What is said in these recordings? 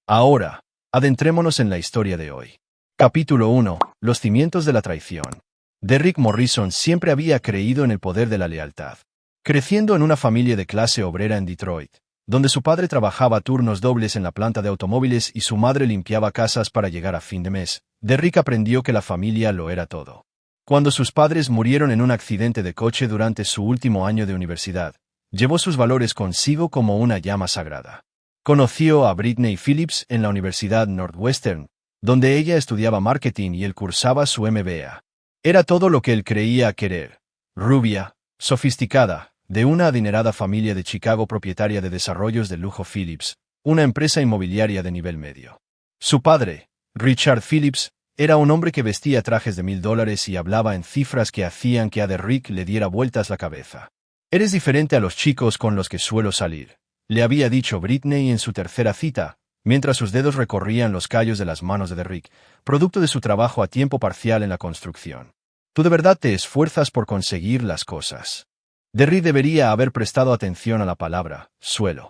Ahora, adentrémonos en la historia de hoy. Capítulo 1. Los cimientos de la traición. Derrick Morrison siempre había creído en el poder de la lealtad. Creciendo en una familia de clase obrera en Detroit, donde su padre trabajaba turnos dobles en la planta de automóviles y su madre limpiaba casas para llegar a fin de mes, Derrick aprendió que la familia lo era todo. Cuando sus padres murieron en un accidente de coche durante su último año de universidad, llevó sus valores consigo como una llama sagrada. Conoció a Brittany Phillips en la Universidad Northwestern, donde ella estudiaba marketing y él cursaba su MBA. Era todo lo que él creía querer. Rubia, sofisticada, de una adinerada familia de Chicago propietaria de desarrollos de lujo Phillips, una empresa inmobiliaria de nivel medio. Su padre, Richard Phillips, era un hombre que vestía trajes de $1000 y hablaba en cifras que hacían que a Derrick le diera vueltas la cabeza. «Eres diferente a los chicos con los que suelo salir», le había dicho Brittany en su tercera cita, mientras sus dedos recorrían los callos de las manos de Derrick, producto de su trabajo a tiempo parcial en la construcción. «Tú de verdad te esfuerzas por conseguir las cosas». Derrick debería haber prestado atención a la palabra «suelo».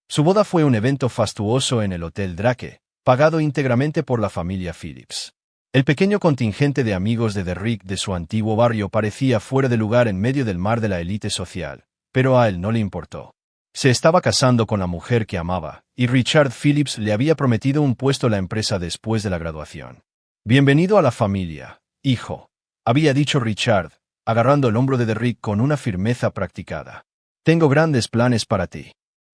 Su boda fue un evento fastuoso en el Hotel Drake, pagado íntegramente por la familia Phillips. El pequeño contingente de amigos de Derrick de su antiguo barrio parecía fuera de lugar en medio del mar de la élite social, pero a él no le importó. Se estaba casando con la mujer que amaba, y Richard Phillips le había prometido un puesto en la empresa después de la graduación. «Bienvenido a la familia, hijo», había dicho Richard, agarrando el hombro de Derrick con una firmeza practicada. «Tengo grandes planes para ti».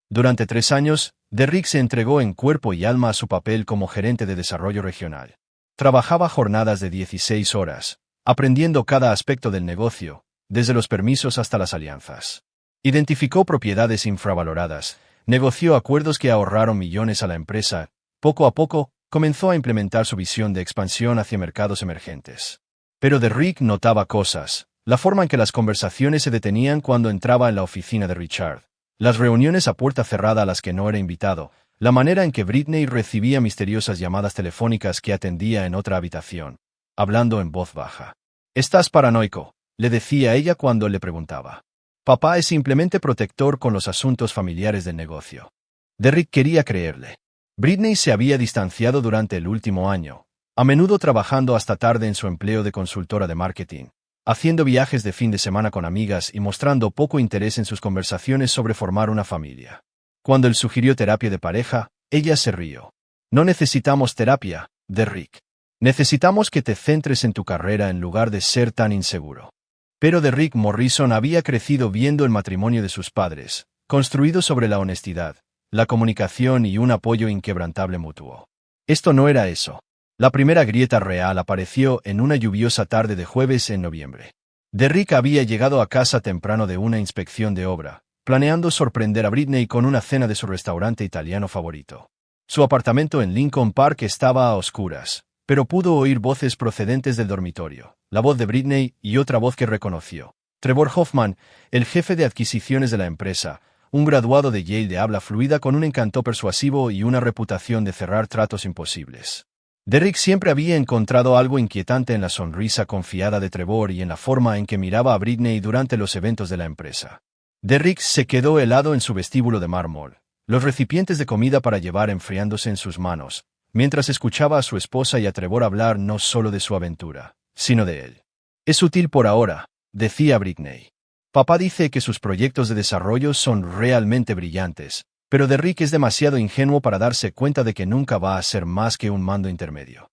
Durante 3 años, Derrick se entregó en cuerpo y alma a su papel como gerente de desarrollo regional. Trabajaba jornadas de 16 horas, aprendiendo cada aspecto del negocio, desde los permisos hasta las alianzas. Identificó propiedades infravaloradas, negoció acuerdos que ahorraron millones a la empresa. Poco a poco, comenzó a implementar su visión de expansión hacia mercados emergentes. Pero Derrick notaba cosas: la forma en que las conversaciones se detenían cuando entraba en la oficina de Richard, las reuniones a puerta cerrada a las que no era invitado, la manera en que Brittany recibía misteriosas llamadas telefónicas que atendía en otra habitación, hablando en voz baja. «Estás paranoico», le decía ella cuando le preguntaba. «Papá es simplemente protector con los asuntos familiares del negocio». Derrick quería creerle. Brittany se había distanciado durante el último año, a menudo trabajando hasta tarde en su empleo de consultora de marketing, haciendo viajes de fin de semana con amigas y mostrando poco interés en sus conversaciones sobre formar una familia. Cuando él sugirió terapia de pareja, ella se rió. «No necesitamos terapia, Derrick. Necesitamos que te centres en tu carrera en lugar de ser tan inseguro». Pero Derrick Morrison había crecido viendo el matrimonio de sus padres, construido sobre la honestidad, la comunicación y un apoyo inquebrantable mutuo. Esto no era eso. La primera grieta real apareció en una lluviosa tarde de jueves en noviembre. Derrick había llegado a casa temprano de una inspección de obra, planeando sorprender a Brittany con una cena de su restaurante italiano favorito. Su apartamento en Lincoln Park estaba a oscuras, pero pudo oír voces procedentes del dormitorio, la voz de Brittany y otra voz que reconoció. Trevor Hoffman, el jefe de adquisiciones de la empresa, un graduado de Yale de habla fluida con un encanto persuasivo y una reputación de cerrar tratos imposibles. Derrick siempre había encontrado algo inquietante en la sonrisa confiada de Trevor y en la forma en que miraba a Brittany durante los eventos de la empresa. Derrick se quedó helado en su vestíbulo de mármol, los recipientes de comida para llevar enfriándose en sus manos, mientras escuchaba a su esposa y a Trevor hablar no solo de su aventura, sino de él. «Es útil por ahora», decía Brittany. «Papá dice que sus proyectos de desarrollo son realmente brillantes, pero Derrick es demasiado ingenuo para darse cuenta de que nunca va a ser más que un mando intermedio».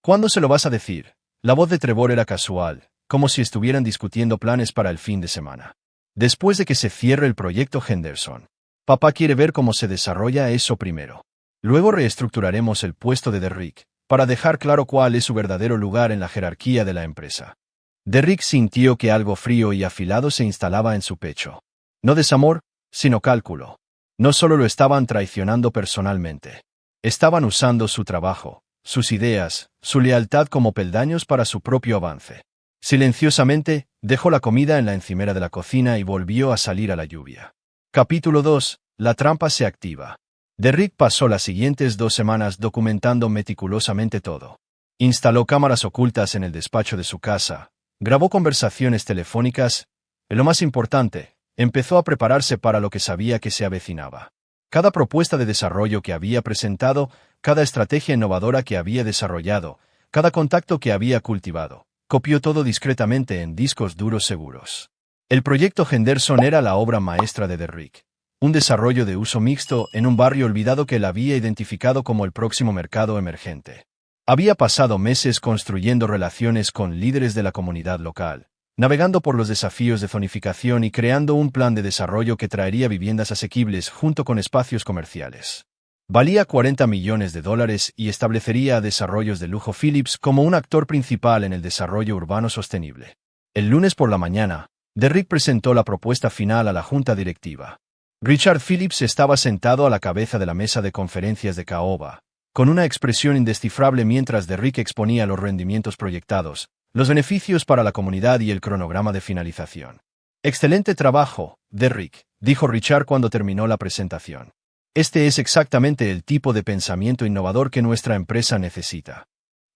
«¿Cuándo se lo vas a decir?». La voz de Trevor era casual, como si estuvieran discutiendo planes para el fin de semana. «Después de que se cierre el proyecto Henderson. Papá quiere ver cómo se desarrolla eso primero. Luego reestructuraremos el puesto de Derrick, para dejar claro cuál es su verdadero lugar en la jerarquía de la empresa». Derrick sintió que algo frío y afilado se instalaba en su pecho. No desamor, sino cálculo. No solo lo estaban traicionando personalmente. Estaban usando su trabajo, sus ideas, su lealtad como peldaños para su propio avance. Silenciosamente, dejó la comida en la encimera de la cocina y volvió a salir a la lluvia. Capítulo 2. La trampa se activa. Derrick pasó las siguientes 2 semanas documentando meticulosamente todo. Instaló cámaras ocultas en el despacho de su casa, grabó conversaciones telefónicas, y lo más importante, empezó a prepararse para lo que sabía que se avecinaba. Cada propuesta de desarrollo que había presentado cada estrategia innovadora que había desarrollado, cada contacto que había cultivado. Copió todo discretamente en discos duros seguros. El proyecto Henderson era la obra maestra de Derrick. Un desarrollo de uso mixto en un barrio olvidado que él había identificado como el próximo mercado emergente. Había pasado meses construyendo relaciones con líderes de la comunidad local, navegando por los desafíos de zonificación y creando un plan de desarrollo que traería viviendas asequibles junto con espacios comerciales. Valía $40 millones y establecería a Desarrollos de Lujo Phillips como un actor principal en el desarrollo urbano sostenible. El lunes por la mañana, Derrick presentó la propuesta final a la junta directiva. Richard Phillips estaba sentado a la cabeza de la mesa de conferencias de caoba, con una expresión indescifrable mientras Derrick exponía los rendimientos proyectados, los beneficios para la comunidad y el cronograma de finalización. «Excelente trabajo, Derrick», dijo Richard cuando terminó la presentación. «Este es exactamente el tipo de pensamiento innovador que nuestra empresa necesita».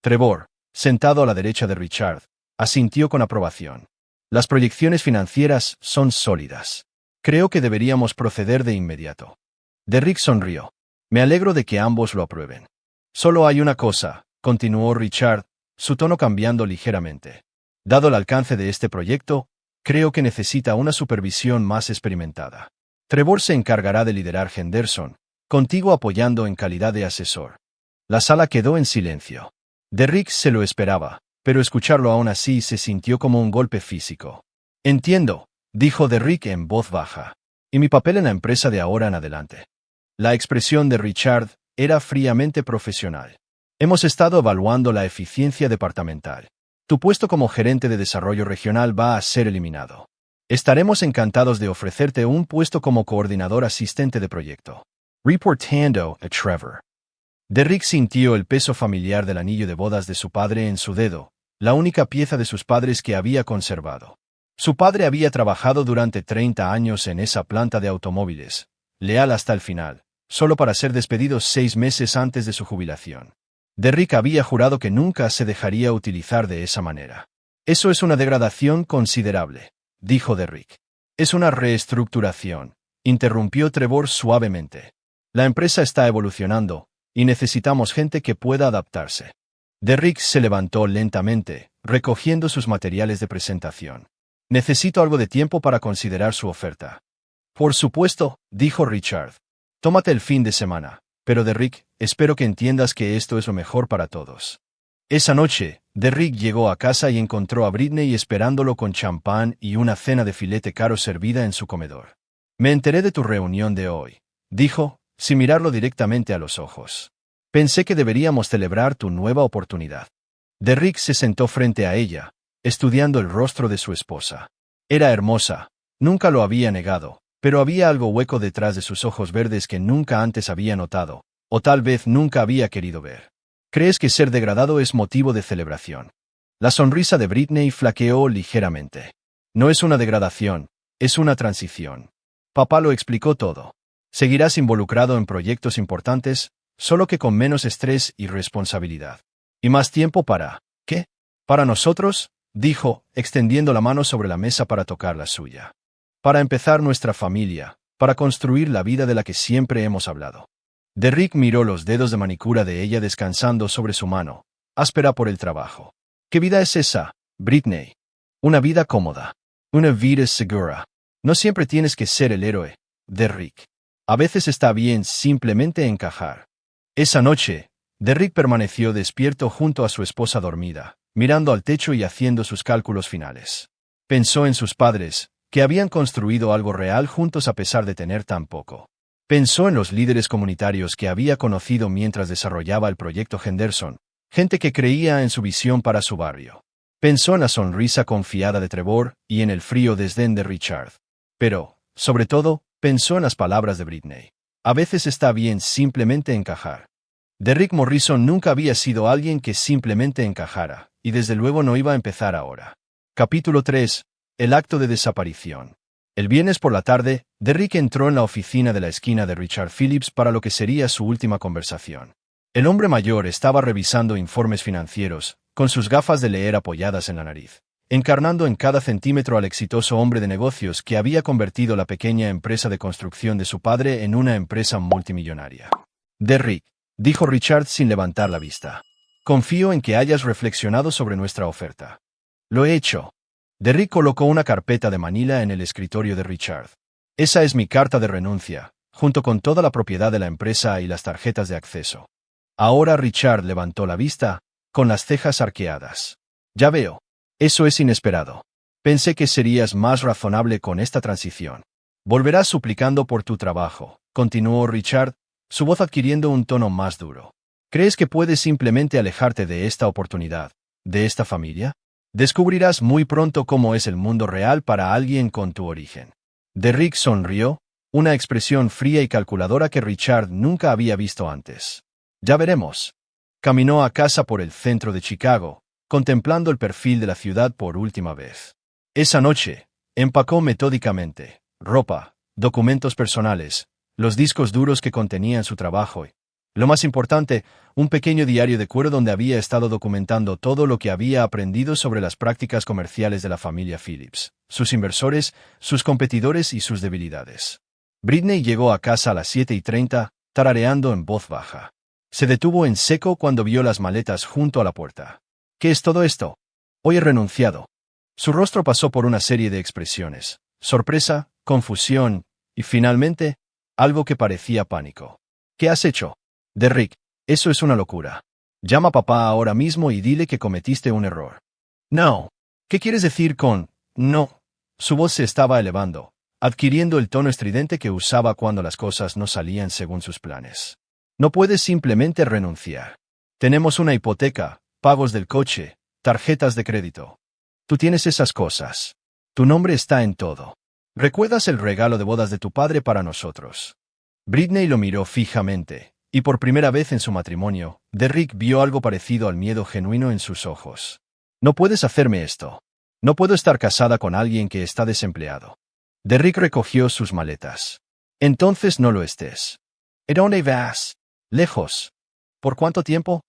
Trevor, sentado a la derecha de Richard, asintió con aprobación. «Las proyecciones financieras son sólidas. Creo que deberíamos proceder de inmediato». Derrick sonrió. «Me alegro de que ambos lo aprueben». «Solo hay una cosa», continuó Richard, su tono cambiando ligeramente. «Dado el alcance de este proyecto, creo que necesita una supervisión más experimentada. Trevor se encargará de liderar Henderson, contigo apoyando en calidad de asesor». La sala quedó en silencio. Derrick se lo esperaba, pero escucharlo aún así se sintió como un golpe físico. «Entiendo», dijo Derrick en voz baja. «Y mi papel en la empresa de ahora en adelante». La expresión de Richard era fríamente profesional. «Hemos estado evaluando la eficiencia departamental. Tu puesto como gerente de desarrollo regional va a ser eliminado. Estaremos encantados de ofrecerte un puesto como coordinador asistente de proyecto». Reportando a Trevor. Derrick sintió el peso familiar del anillo de bodas de su padre en su dedo, la única pieza de sus padres que había conservado. Su padre había trabajado durante 30 años en esa planta de automóviles, leal hasta el final, solo para ser despedido 6 meses antes de su jubilación. Derrick había jurado que nunca se dejaría utilizar de esa manera. «Eso es una degradación considerable», dijo Derrick. «Es una reestructuración», interrumpió Trevor suavemente. «La empresa está evolucionando, y necesitamos gente que pueda adaptarse». Derrick se levantó lentamente, recogiendo sus materiales de presentación. «Necesito algo de tiempo para considerar su oferta». «Por supuesto», dijo Richard. «Tómate el fin de semana. Pero Derrick, espero que entiendas que esto es lo mejor para todos». Esa noche, Derrick llegó a casa y encontró a Britney esperándolo con champán y una cena de filete caro servida en su comedor. «Me enteré de tu reunión de hoy», dijo, sin mirarlo directamente a los ojos. «Pensé que deberíamos celebrar tu nueva oportunidad». Derrick se sentó frente a ella, estudiando el rostro de su esposa. Era hermosa, nunca lo había negado, pero había algo hueco detrás de sus ojos verdes que nunca antes había notado, o tal vez nunca había querido ver. «¿Crees que ser degradado es motivo de celebración?» La sonrisa de Britney flaqueó ligeramente. «No es una degradación, es una transición. Papá lo explicó todo. Seguirás involucrado en proyectos importantes, solo que con menos estrés y responsabilidad. Y más tiempo para... ¿Qué? ¿Para nosotros?», dijo, extendiendo la mano sobre la mesa para tocar la suya. «Para empezar nuestra familia, para construir la vida de la que siempre hemos hablado». Derrick miró los dedos de manicura de ella descansando sobre su mano, áspera por el trabajo. «¿Qué vida es esa, Britney? Una vida cómoda. Una vida segura. No siempre tienes que ser el héroe, Derrick. A veces está bien simplemente encajar». Esa noche, Derrick permaneció despierto junto a su esposa dormida, mirando al techo y haciendo sus cálculos finales. Pensó en sus padres, que habían construido algo real juntos a pesar de tener tan poco. Pensó en los líderes comunitarios que había conocido mientras desarrollaba el proyecto Henderson, gente que creía en su visión para su barrio. Pensó en la sonrisa confiada de Trevor y en el frío desdén de Richard. Pero, sobre todo, pensó en las palabras de Britney. A veces está bien simplemente encajar. Derrick Morrison nunca había sido alguien que simplemente encajara, y desde luego no iba a empezar ahora. Capítulo 3. El acto de desaparición. El viernes por la tarde, Derrick entró en la oficina de la esquina de Richard Phillips para lo que sería su última conversación. El hombre mayor estaba revisando informes financieros, con sus gafas de leer apoyadas en la nariz, encarnando en cada centímetro al exitoso hombre de negocios que había convertido la pequeña empresa de construcción de su padre en una empresa multimillonaria. «Derrick», dijo Richard sin levantar la vista. Confío en que hayas reflexionado sobre nuestra oferta. Lo he hecho. Derrick colocó una carpeta de manila en el escritorio de Richard. Esa es mi carta de renuncia, junto con toda la propiedad de la empresa y las tarjetas de acceso. Ahora Richard levantó la vista, con las cejas arqueadas. Ya veo. Eso es inesperado. Pensé que serías más razonable con esta transición. Volverás suplicando por tu trabajo, continuó Richard, su voz adquiriendo un tono más duro. ¿Crees que puedes simplemente alejarte de esta oportunidad, de esta familia? Descubrirás muy pronto cómo es el mundo real para alguien con tu origen. Derrick sonrió, una expresión fría y calculadora que Richard nunca había visto antes. Ya veremos. Caminó a casa por el centro de Chicago, contemplando el perfil de la ciudad por última vez. Esa noche, empacó metódicamente ropa, documentos personales, los discos duros que contenían su trabajo y, lo más importante, un pequeño diario de cuero donde había estado documentando todo lo que había aprendido sobre las prácticas comerciales de la familia Phillips, sus inversores, sus competidores y sus debilidades. Britney llegó a casa a las 7:30, tarareando en voz baja. Se detuvo en seco cuando vio las maletas junto a la puerta. ¿Qué es todo esto? Hoy he renunciado. Su rostro pasó por una serie de expresiones: sorpresa, confusión, y finalmente, algo que parecía pánico. ¿Qué has hecho? Derrick, eso es una locura. Llama a papá ahora mismo y dile que cometiste un error. No. ¿Qué quieres decir con no? Su voz se estaba elevando, adquiriendo el tono estridente que usaba cuando las cosas no salían según sus planes. No puedes simplemente renunciar. Tenemos una hipoteca, pagos del coche, tarjetas de crédito. Tú tienes esas cosas. Tu nombre está en todo. ¿Recuerdas el regalo de bodas de tu padre para nosotros? Britney lo miró fijamente, y por primera vez en su matrimonio, Derrick vio algo parecido al miedo genuino en sus ojos. No puedes hacerme esto. No puedo estar casada con alguien que está desempleado. Derrick recogió sus maletas. Entonces no lo estés. ¿A dónde vas? Lejos. ¿Por cuánto tiempo?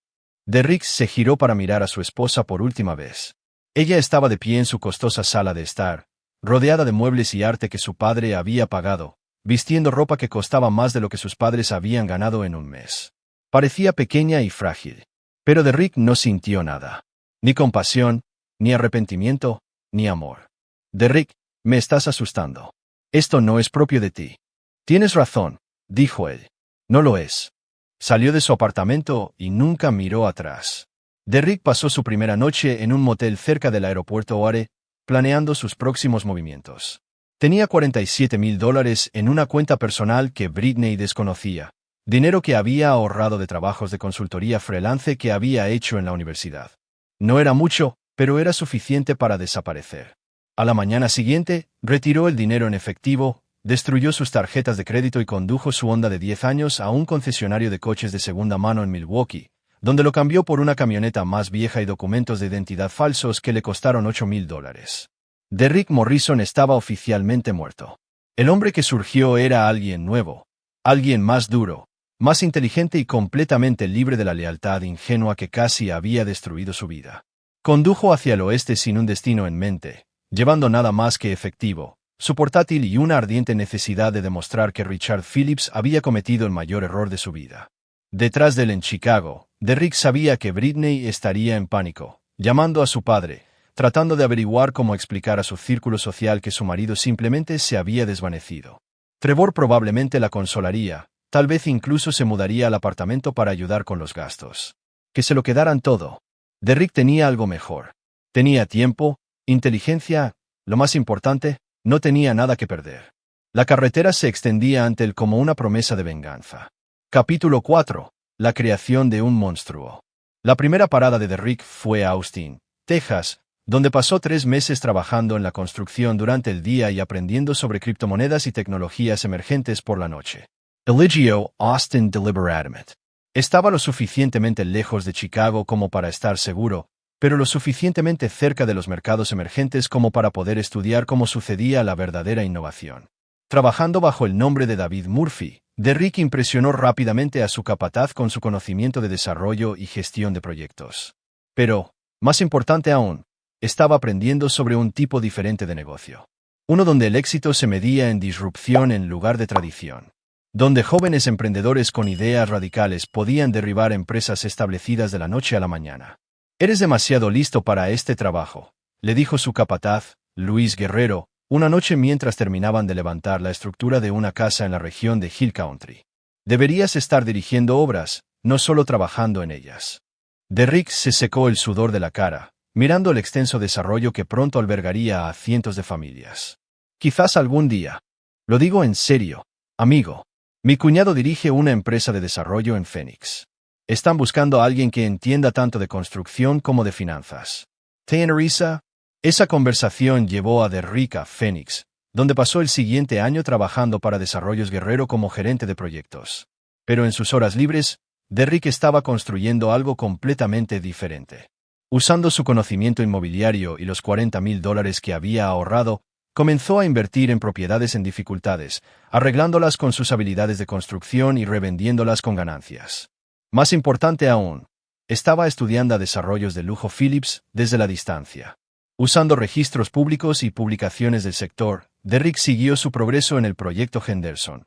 Derrick se giró para mirar a su esposa por última vez. Ella estaba de pie en su costosa sala de estar, rodeada de muebles y arte que su padre había pagado, vistiendo ropa que costaba más de lo que sus padres habían ganado en un mes. Parecía pequeña y frágil. Pero Derrick no sintió nada. Ni compasión, ni arrepentimiento, ni amor. Derrick, me estás asustando. Esto no es propio de ti. Tienes razón, dijo él. No lo es. Salió de su apartamento y nunca miró atrás. Derrick pasó su primera noche en un motel cerca del aeropuerto O'Hare, planeando sus próximos movimientos. Tenía $47,000 en una cuenta personal que Britney desconocía, dinero que había ahorrado de trabajos de consultoría freelance que había hecho en la universidad. No era mucho, pero era suficiente para desaparecer. A la mañana siguiente, retiró el dinero en efectivo, destruyó sus tarjetas de crédito y condujo su Honda de 10 años a un concesionario de coches de segunda mano en Milwaukee, donde lo cambió por una camioneta más vieja y documentos de identidad falsos que le costaron $8,000. Derrick Morrison estaba oficialmente muerto. El hombre que surgió era alguien nuevo, alguien más duro, más inteligente y completamente libre de la lealtad ingenua que casi había destruido su vida. Condujo hacia el oeste sin un destino en mente, llevando nada más que efectivo, su portátil y una ardiente necesidad de demostrar que Richard Phillips había cometido el mayor error de su vida. Detrás de él en Chicago, Derrick sabía que Britney estaría en pánico, llamando a su padre, tratando de averiguar cómo explicar a su círculo social que su marido simplemente se había desvanecido. Trevor probablemente la consolaría, tal vez incluso se mudaría al apartamento para ayudar con los gastos. Que se lo quedaran todo. Derrick tenía algo mejor. Tenía tiempo, inteligencia, lo más importante, no tenía nada que perder. La carretera se extendía ante él como una promesa de venganza. Capítulo 4. La creación de un monstruo. La primera parada de Derrick fue a Austin, Texas, donde pasó 3 meses trabajando en la construcción durante el día y aprendiendo sobre criptomonedas y tecnologías emergentes por la noche. Eligio Austin Deliberatement. Estaba lo suficientemente lejos de Chicago como para estar seguro, pero lo suficientemente cerca de los mercados emergentes como para poder estudiar cómo sucedía la verdadera innovación. Trabajando bajo el nombre de David Murphy, Derrick impresionó rápidamente a su capataz con su conocimiento de desarrollo y gestión de proyectos. Pero, más importante aún, estaba aprendiendo sobre un tipo diferente de negocio. Uno donde el éxito se medía en disrupción en lugar de tradición. donde jóvenes emprendedores con ideas radicales podían derribar empresas establecidas de la noche a la mañana. «Eres demasiado listo para este trabajo», le dijo su capataz, Luis Guerrero, una noche mientras terminaban de levantar la estructura de una casa en la región de Hill Country. «Deberías estar dirigiendo obras, no solo trabajando en ellas». Derrick se secó el sudor de la cara, mirando el extenso desarrollo que pronto albergaría a cientos de familias. «Quizás algún día. Lo digo en serio, amigo. Mi cuñado dirige una empresa de desarrollo en Phoenix. Están buscando a alguien que entienda tanto de construcción como de finanzas». ¿Te interesa? Esa conversación llevó a Derrick a Phoenix, donde pasó el siguiente año trabajando para Desarrollos Guerrero como gerente de proyectos. Pero en sus horas libres, Derrick estaba construyendo algo completamente diferente. Usando su conocimiento inmobiliario y los $40,000 que había ahorrado, comenzó a invertir en propiedades en dificultades, arreglándolas con sus habilidades de construcción y revendiéndolas con ganancias. Más importante aún, estaba estudiando desarrollos de lujo Phillips desde la distancia. Usando registros públicos y publicaciones del sector, Derrick siguió su progreso en el proyecto Henderson.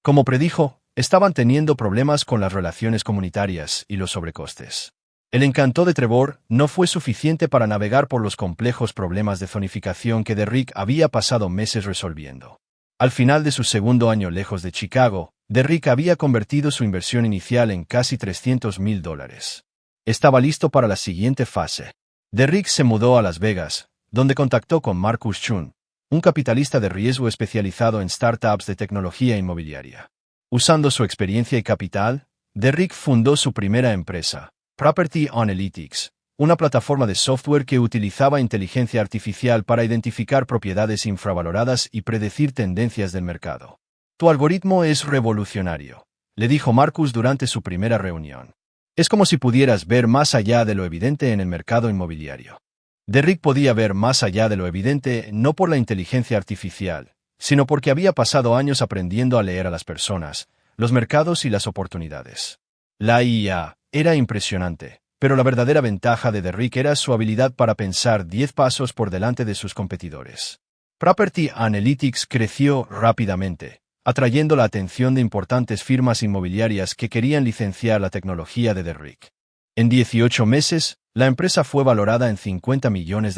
Como predijo, estaban teniendo problemas con las relaciones comunitarias y los sobrecostes. El encanto de Trevor no fue suficiente para navegar por los complejos problemas de zonificación que Derrick había pasado meses resolviendo. Al final de su segundo año lejos de Chicago, Derrick había convertido su inversión inicial en casi $300,000. Estaba listo para la siguiente fase. Derrick se mudó a Las Vegas, donde contactó con Marcus Chun, un capitalista de riesgo especializado en startups de tecnología inmobiliaria. Usando su experiencia y capital, Derrick fundó su primera empresa, Property Analytics, una plataforma de software que utilizaba inteligencia artificial para identificar propiedades infravaloradas y predecir tendencias del mercado. «Tu algoritmo es revolucionario», le dijo Marcus durante su primera reunión. «Es como si pudieras ver más allá de lo evidente en el mercado inmobiliario». Derrick podía ver más allá de lo evidente no por la inteligencia artificial, sino porque había pasado años aprendiendo a leer a las personas, los mercados y las oportunidades. La IA era impresionante, pero la verdadera ventaja de Derrick era su habilidad para pensar 10 pasos por delante de sus competidores. Property Analytics creció rápidamente, atrayendo la atención de importantes firmas inmobiliarias que querían licenciar la tecnología de Derrick. En 18 meses, la empresa fue valorada en $50 millones.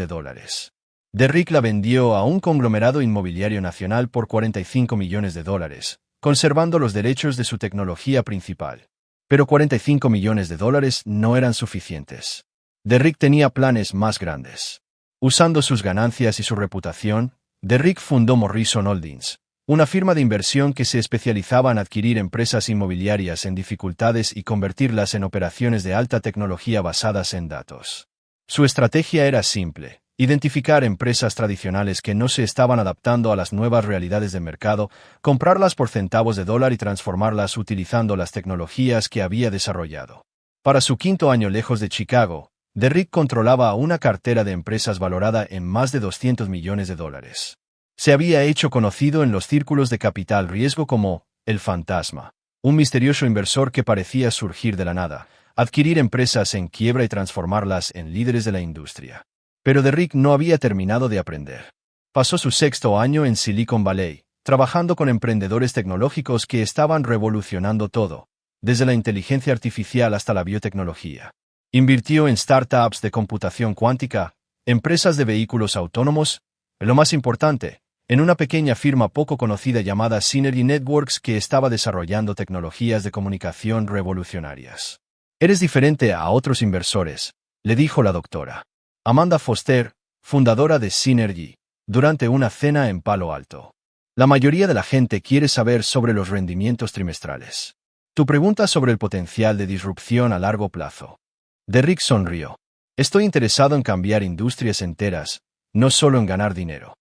Derrick la vendió a un conglomerado inmobiliario nacional por $45 millones, conservando los derechos de su tecnología principal. Pero $45 millones no eran suficientes. Derrick tenía planes más grandes. Usando sus ganancias y su reputación, Derrick fundó Morrison Holdings, una firma de inversión que se especializaba en adquirir empresas inmobiliarias en dificultades y convertirlas en operaciones de alta tecnología basadas en datos. Su estrategia era simple: identificar empresas tradicionales que no se estaban adaptando a las nuevas realidades del mercado, comprarlas por centavos de dólar y transformarlas utilizando las tecnologías que había desarrollado. Para su quinto año lejos de Chicago, Derrick controlaba una cartera de empresas valorada en más de $200 millones. Se había hecho conocido en los círculos de capital riesgo como el fantasma, un misterioso inversor que parecía surgir de la nada, adquirir empresas en quiebra y transformarlas en líderes de la industria. Pero Derrick no había terminado de aprender. Pasó su sexto año en Silicon Valley, trabajando con emprendedores tecnológicos que estaban revolucionando todo, desde la inteligencia artificial hasta la biotecnología. Invirtió en startups de computación cuántica, empresas de vehículos autónomos, y lo más importante, en una pequeña firma poco conocida llamada Synergy Networks que estaba desarrollando tecnologías de comunicación revolucionarias. «Eres diferente a otros inversores», le dijo la doctora Amanda Foster, fundadora de Synergy, durante una cena en Palo Alto. «La mayoría de la gente quiere saber sobre los rendimientos trimestrales. Tu pregunta sobre el potencial de disrupción a largo plazo». Derrick sonrió. «Estoy interesado en cambiar industrias enteras, no solo en ganar dinero».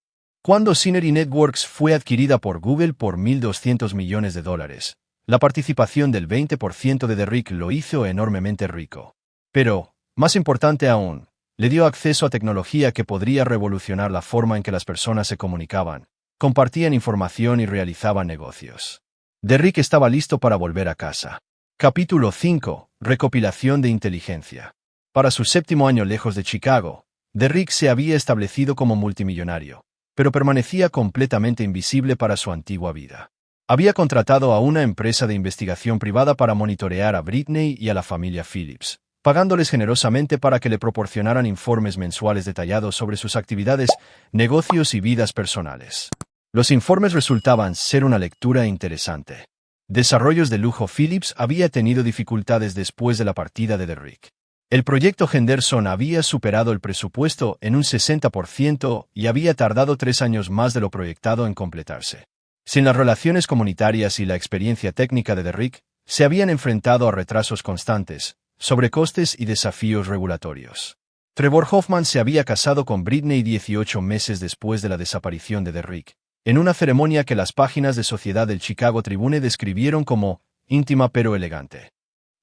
Cuando Synergy Networks fue adquirida por Google por $1,200 millones, la participación del 20% de Derrick lo hizo enormemente rico. Pero, más importante aún, le dio acceso a tecnología que podría revolucionar la forma en que las personas se comunicaban, compartían información y realizaban negocios. Derrick estaba listo para volver a casa. Capítulo 5. Recopilación de inteligencia. Para su séptimo año lejos de Chicago, Derrick se había establecido como multimillonario, pero permanecía completamente invisible para su antigua vida. Había contratado a una empresa de investigación privada para monitorear a Britney y a la familia Phillips, pagándoles generosamente para que le proporcionaran informes mensuales detallados sobre sus actividades, negocios y vidas personales. Los informes resultaban ser una lectura interesante. Desarrollos de lujo Phillips había tenido dificultades después de la partida de Derrick. El proyecto Henderson había superado el presupuesto en un 60% y había tardado 3 años más de lo proyectado en completarse. Sin las relaciones comunitarias y la experiencia técnica de Derrick, se habían enfrentado a retrasos constantes, sobrecostes y desafíos regulatorios. Trevor Hoffman se había casado con Britney 18 meses después de la desaparición de Derrick, en una ceremonia que las páginas de Sociedad del Chicago Tribune describieron como íntima pero elegante.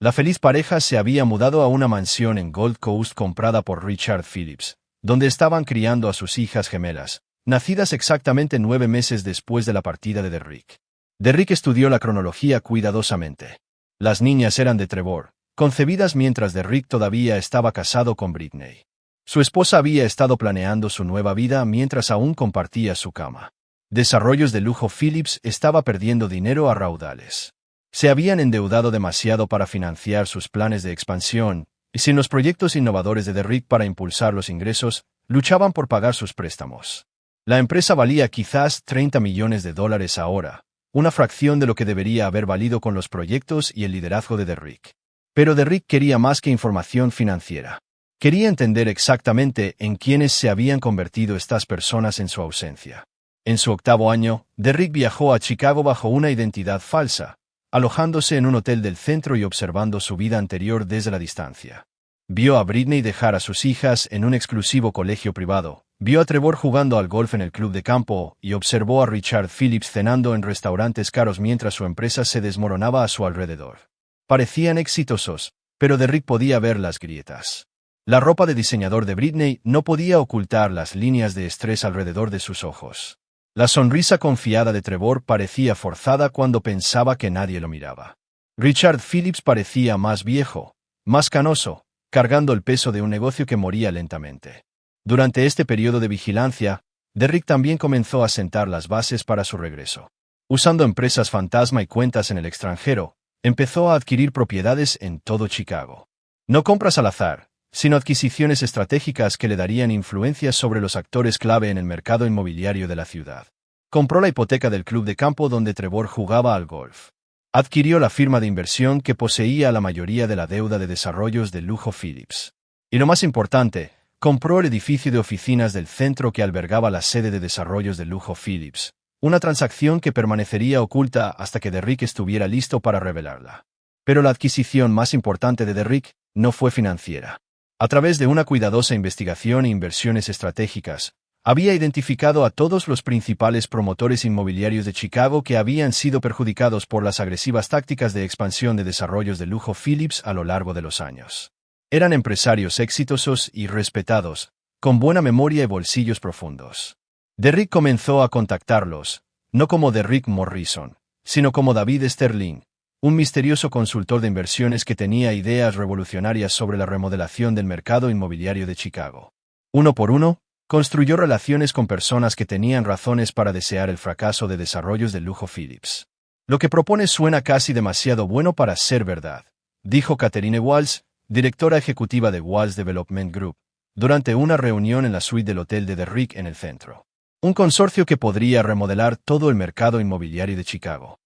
La feliz pareja se había mudado a una mansión en Gold Coast comprada por Richard Phillips, donde estaban criando a sus hijas gemelas, nacidas exactamente 9 meses después de la partida de Derrick. Derrick estudió la cronología cuidadosamente. Las niñas eran de Trevor, concebidas mientras Derrick todavía estaba casado con Britney. Su esposa había estado planeando su nueva vida mientras aún compartía su cama. Desarrollos de lujo Phillips estaba perdiendo dinero a raudales. Se habían endeudado demasiado para financiar sus planes de expansión, y sin los proyectos innovadores de Derrick para impulsar los ingresos, luchaban por pagar sus préstamos. La empresa valía quizás $30 millones ahora, una fracción de lo que debería haber valido con los proyectos y el liderazgo de Derrick. Pero Derrick quería más que información financiera. Quería entender exactamente en quiénes se habían convertido estas personas en su ausencia. En su 8º año, Derrick viajó a Chicago bajo una identidad falsa, alojándose en un hotel del centro y observando su vida anterior desde la distancia. Vio a Britney dejar a sus hijas en un exclusivo colegio privado, vio a Trevor jugando al golf en el club de campo y observó a Richard Phillips cenando en restaurantes caros mientras su empresa se desmoronaba a su alrededor. Parecían exitosos, pero Derrick podía ver las grietas. La ropa de diseñador de Britney no podía ocultar las líneas de estrés alrededor de sus ojos. La sonrisa confiada de Trevor parecía forzada cuando pensaba que nadie lo miraba. Richard Phillips parecía más viejo, más canoso, cargando el peso de un negocio que moría lentamente. Durante este periodo de vigilancia, Derrick también comenzó a sentar las bases para su regreso. Usando empresas fantasma y cuentas en el extranjero, empezó a adquirir propiedades en todo Chicago. No compras al azar, sino adquisiciones estratégicas que le darían influencia sobre los actores clave en el mercado inmobiliario de la ciudad. Compró la hipoteca del club de campo donde Trevor jugaba al golf. Adquirió la firma de inversión que poseía la mayoría de la deuda de desarrollos de lujo Phillips. Y lo más importante, compró el edificio de oficinas del centro que albergaba la sede de desarrollos de lujo Phillips, una transacción que permanecería oculta hasta que Derrick estuviera listo para revelarla. Pero la adquisición más importante de Derrick no fue financiera. A través de una cuidadosa investigación e inversiones estratégicas, había identificado a todos los principales promotores inmobiliarios de Chicago que habían sido perjudicados por las agresivas tácticas de expansión de desarrollos de lujo Phillips a lo largo de los años. Eran empresarios exitosos y respetados, con buena memoria y bolsillos profundos. Derrick comenzó a contactarlos, no como Derrick Morrison, sino como David Sterling, un misterioso consultor de inversiones que tenía ideas revolucionarias sobre la remodelación del mercado inmobiliario de Chicago. Uno por uno, construyó relaciones con personas que tenían razones para desear el fracaso de desarrollos de lujo Phillips. Lo que propone suena casi demasiado bueno para ser verdad, dijo Catherine Walls, directora ejecutiva de Walls Development Group, durante una reunión en la suite del hotel de Derrick en el centro. Un consorcio que podría remodelar todo el mercado inmobiliario de Chicago.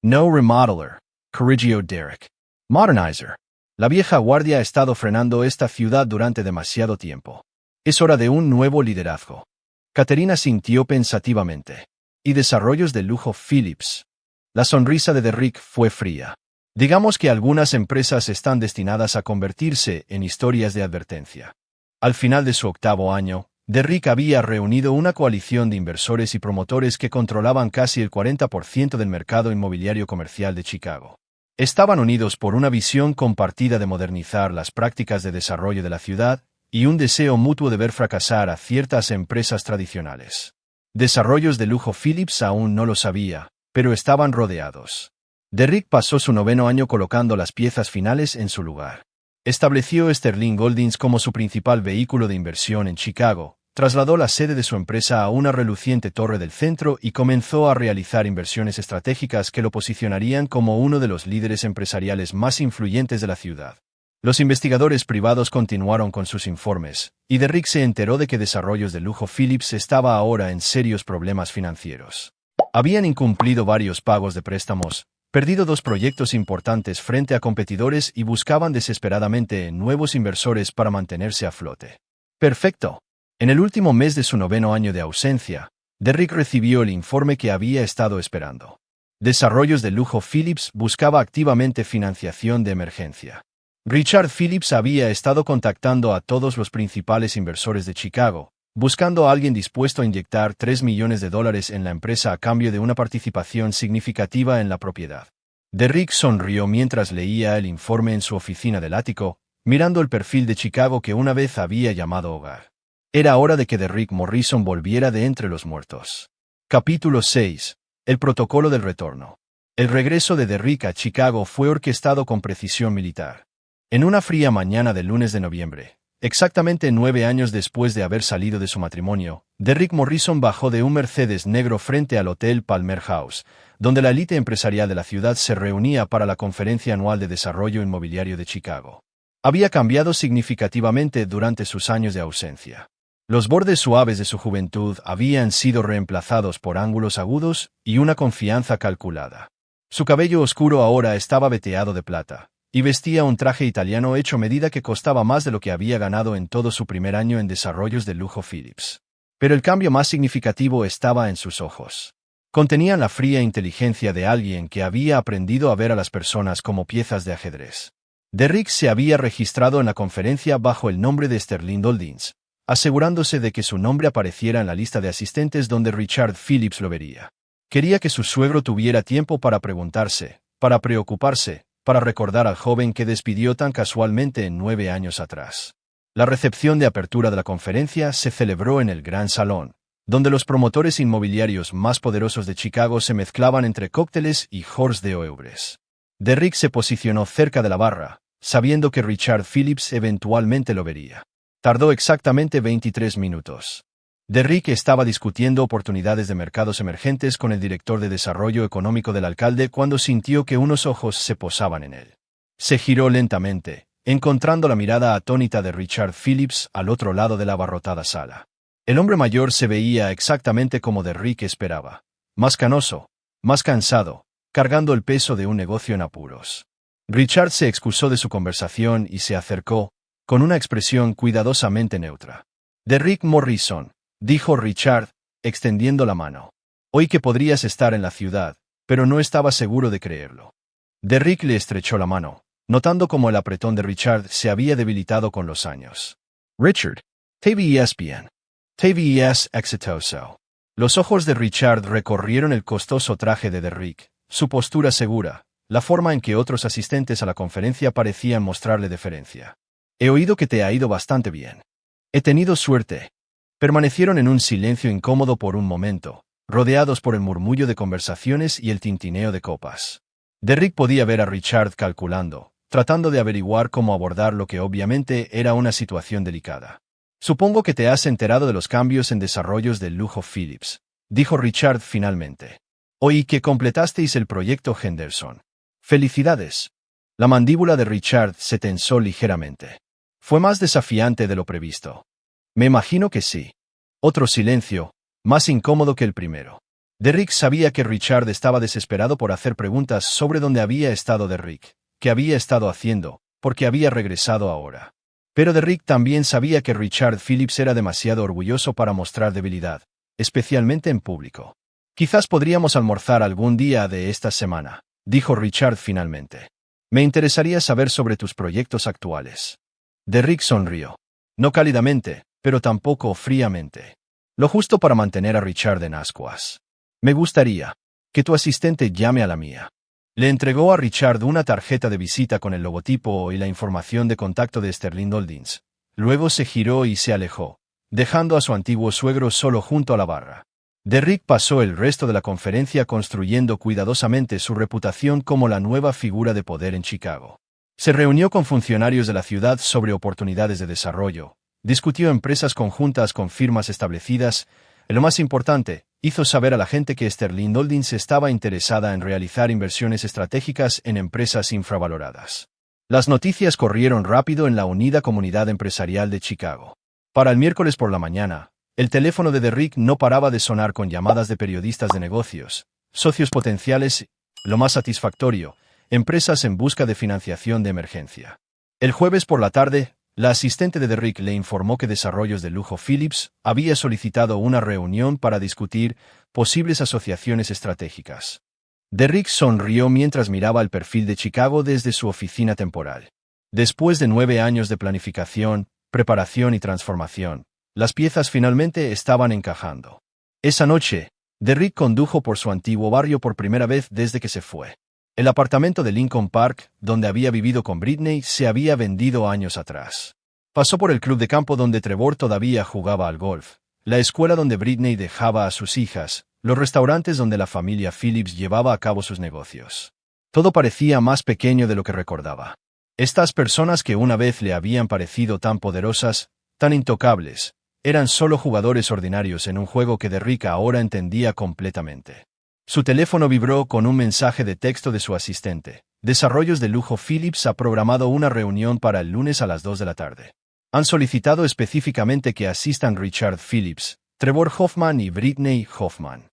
No remodeler, corrigió Derrick. Modernizer. La vieja guardia ha estado frenando esta ciudad durante demasiado tiempo. Es hora de un nuevo liderazgo. Caterina sintió pensativamente. ¿Y desarrollos de lujo Phillips? La sonrisa de Derrick fue fría. Digamos que algunas empresas están destinadas a convertirse en historias de advertencia. Al final de su 8º año, Derrick había reunido una coalición de inversores y promotores que controlaban casi el 40% del mercado inmobiliario comercial de Chicago. Estaban unidos por una visión compartida de modernizar las prácticas de desarrollo de la ciudad y un deseo mutuo de ver fracasar a ciertas empresas tradicionales. Desarrollos de lujo Phillips aún no lo sabía, pero estaban rodeados. Derrick pasó su 9º año colocando las piezas finales en su lugar. Estableció Sterling Holdings como su principal vehículo de inversión en Chicago, trasladó la sede de su empresa a una reluciente torre del centro y comenzó a realizar inversiones estratégicas que lo posicionarían como uno de los líderes empresariales más influyentes de la ciudad. Los investigadores privados continuaron con sus informes, y Derrick se enteró de que Desarrollos de Lujo Phillips estaba ahora en serios problemas financieros. Habían incumplido varios pagos de préstamos, perdido 2 proyectos importantes frente a competidores y buscaban desesperadamente nuevos inversores para mantenerse a flote. Perfecto. En el último mes de su 9º año de ausencia, Derrick recibió el informe que había estado esperando. Desarrollos de Lujo Phillips buscaba activamente financiación de emergencia. Richard Phillips había estado contactando a todos los principales inversores de Chicago, buscando a alguien dispuesto a inyectar $3 millones en la empresa a cambio de una participación significativa en la propiedad. Derrick sonrió mientras leía el informe en su oficina del ático, mirando el perfil de Chicago que una vez había llamado hogar. Era hora de que Derrick Morrison volviera de entre los muertos. Capítulo 6. El protocolo del retorno. El regreso de Derrick a Chicago fue orquestado con precisión militar. En una fría mañana del lunes de noviembre, exactamente 9 años después de haber salido de su matrimonio, Derrick Morrison bajó de un Mercedes negro frente al Hotel Palmer House, donde la élite empresarial de la ciudad se reunía para la Conferencia Anual de Desarrollo Inmobiliario de Chicago. Había cambiado significativamente durante sus años de ausencia. Los bordes suaves de su juventud habían sido reemplazados por ángulos agudos y una confianza calculada. Su cabello oscuro ahora estaba veteado de plata, y vestía un traje italiano hecho a medida que costaba más de lo que había ganado en todo su primer año en Desarrollos de Lujo Phillips. Pero el cambio más significativo estaba en sus ojos. Contenían la fría inteligencia de alguien que había aprendido a ver a las personas como piezas de ajedrez. Derrick se había registrado en la conferencia bajo el nombre de Sterling Holdings, asegurándose de que su nombre apareciera en la lista de asistentes donde Richard Phillips lo vería. Quería que su suegro tuviera tiempo para preguntarse, para preocuparse, para recordar al joven que despidió tan casualmente 9 años atrás. La recepción de apertura de la conferencia se celebró en el Gran Salón, donde los promotores inmobiliarios más poderosos de Chicago se mezclaban entre cócteles y jors de orgías. Derrick se posicionó cerca de la barra, sabiendo que Richard Phillips eventualmente lo vería. Tardó exactamente 23 minutos. Derrick estaba discutiendo oportunidades de mercados emergentes con el director de desarrollo económico del alcalde cuando sintió que unos ojos se posaban en él. Se giró lentamente, encontrando la mirada atónita de Richard Phillips al otro lado de la abarrotada sala. El hombre mayor se veía exactamente como Derrick esperaba. Más canoso, más cansado, cargando el peso de un negocio en apuros. Richard se excusó de su conversación y se acercó, con una expresión cuidadosamente neutra. Derrick Morrison, dijo Richard, extendiendo la mano. Oí que podrías estar en la ciudad, pero no estaba seguro de creerlo. Derrick le estrechó la mano, notando cómo el apretón de Richard se había debilitado con los años. Richard, ¿te veías bien? ¿Te veías exitoso? Los ojos de Richard recorrieron el costoso traje de Derrick, su postura segura, la forma en que otros asistentes a la conferencia parecían mostrarle deferencia. He oído que te ha ido bastante bien. He tenido suerte. Permanecieron en un silencio incómodo por un momento, rodeados por el murmullo de conversaciones y el tintineo de copas. Derrick podía ver a Richard calculando, tratando de averiguar cómo abordar lo que obviamente era una situación delicada. Supongo que te has enterado de los cambios en Desarrollos del Lujo Phillips, dijo Richard finalmente. Oí que completasteis el proyecto Henderson. Felicidades. La mandíbula de Richard se tensó ligeramente. Fue más desafiante de lo previsto. Me imagino que sí. Otro silencio, más incómodo que el primero. Derrick sabía que Richard estaba desesperado por hacer preguntas sobre dónde había estado Derrick, qué había estado haciendo, por qué había regresado ahora. Pero Derrick también sabía que Richard Phillips era demasiado orgulloso para mostrar debilidad, especialmente en público. Quizás podríamos almorzar algún día de esta semana, dijo Richard finalmente. Me interesaría saber sobre tus proyectos actuales. Derrick sonrió. No cálidamente, pero tampoco fríamente. Lo justo para mantener a Richard en ascuas. Me gustaría que tu asistente llame a la mía. Le entregó a Richard una tarjeta de visita con el logotipo y la información de contacto de Sterling Holdings. Luego se giró y se alejó, dejando a su antiguo suegro solo junto a la barra. Derrick pasó el resto de la conferencia construyendo cuidadosamente su reputación como la nueva figura de poder en Chicago. Se reunió con funcionarios de la ciudad sobre oportunidades de desarrollo, discutió empresas conjuntas con firmas establecidas, y lo más importante, hizo saber a la gente que Sterling Holdings estaba interesada en realizar inversiones estratégicas en empresas infravaloradas. Las noticias corrieron rápido en la unida comunidad empresarial de Chicago. Para el miércoles por la mañana, el teléfono de Derrick no paraba de sonar con llamadas de periodistas de negocios, socios potenciales, lo más satisfactorio, empresas en busca de financiación de emergencia. El jueves por la tarde, la asistente de Derrick le informó que Desarrollos de Lujo Phillips había solicitado una reunión para discutir posibles asociaciones estratégicas. Derrick sonrió mientras miraba el perfil de Chicago desde su oficina temporal. Después de 9 años de planificación, preparación y transformación, las piezas finalmente estaban encajando. Esa noche, Derrick condujo por su antiguo barrio por primera vez desde que se fue. El apartamento de Lincoln Park, donde había vivido con Britney, se había vendido años atrás. Pasó por el club de campo donde Trevor todavía jugaba al golf, la escuela donde Britney dejaba a sus hijas, los restaurantes donde la familia Phillips llevaba a cabo sus negocios. Todo parecía más pequeño de lo que recordaba. Estas personas que una vez le habían parecido tan poderosas, tan intocables, eran solo jugadores ordinarios en un juego que Derrick ahora entendía completamente. Su teléfono vibró con un mensaje de texto de su asistente. Desarrollos de Lujo Phillips ha programado una reunión para el lunes a las 2 de la tarde. Han solicitado específicamente que asistan Richard Phillips, Trevor Hoffman y Britney Hoffman.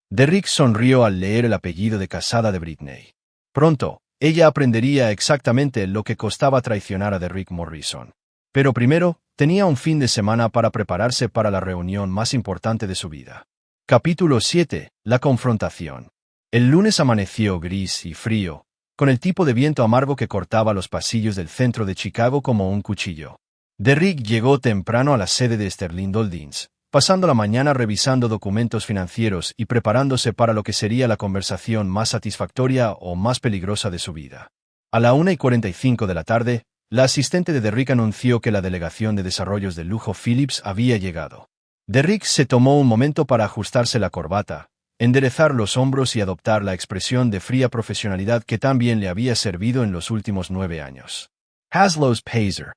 Derrick sonrió al leer el apellido de casada de Britney. Pronto, ella aprendería exactamente lo que costaba traicionar a Derrick Morrison. Pero primero, tenía un fin de semana para prepararse para la reunión más importante de su vida. Capítulo 7. La confrontación. El lunes amaneció gris y frío, con el tipo de viento amargo que cortaba los pasillos del centro de Chicago como un cuchillo. Derrick llegó temprano a la sede de Sterling Holdings, pasando la mañana revisando documentos financieros y preparándose para lo que sería la conversación más satisfactoria o más peligrosa de su vida. A la 1:45 de la tarde, la asistente de Derrick anunció que la delegación de Desarrollos de Lujo Phillips había llegado. Derrick se tomó un momento para ajustarse la corbata, enderezar los hombros y adoptar la expresión de fría profesionalidad que tan bien le había servido en los últimos 9 años. Haslow's Pacer.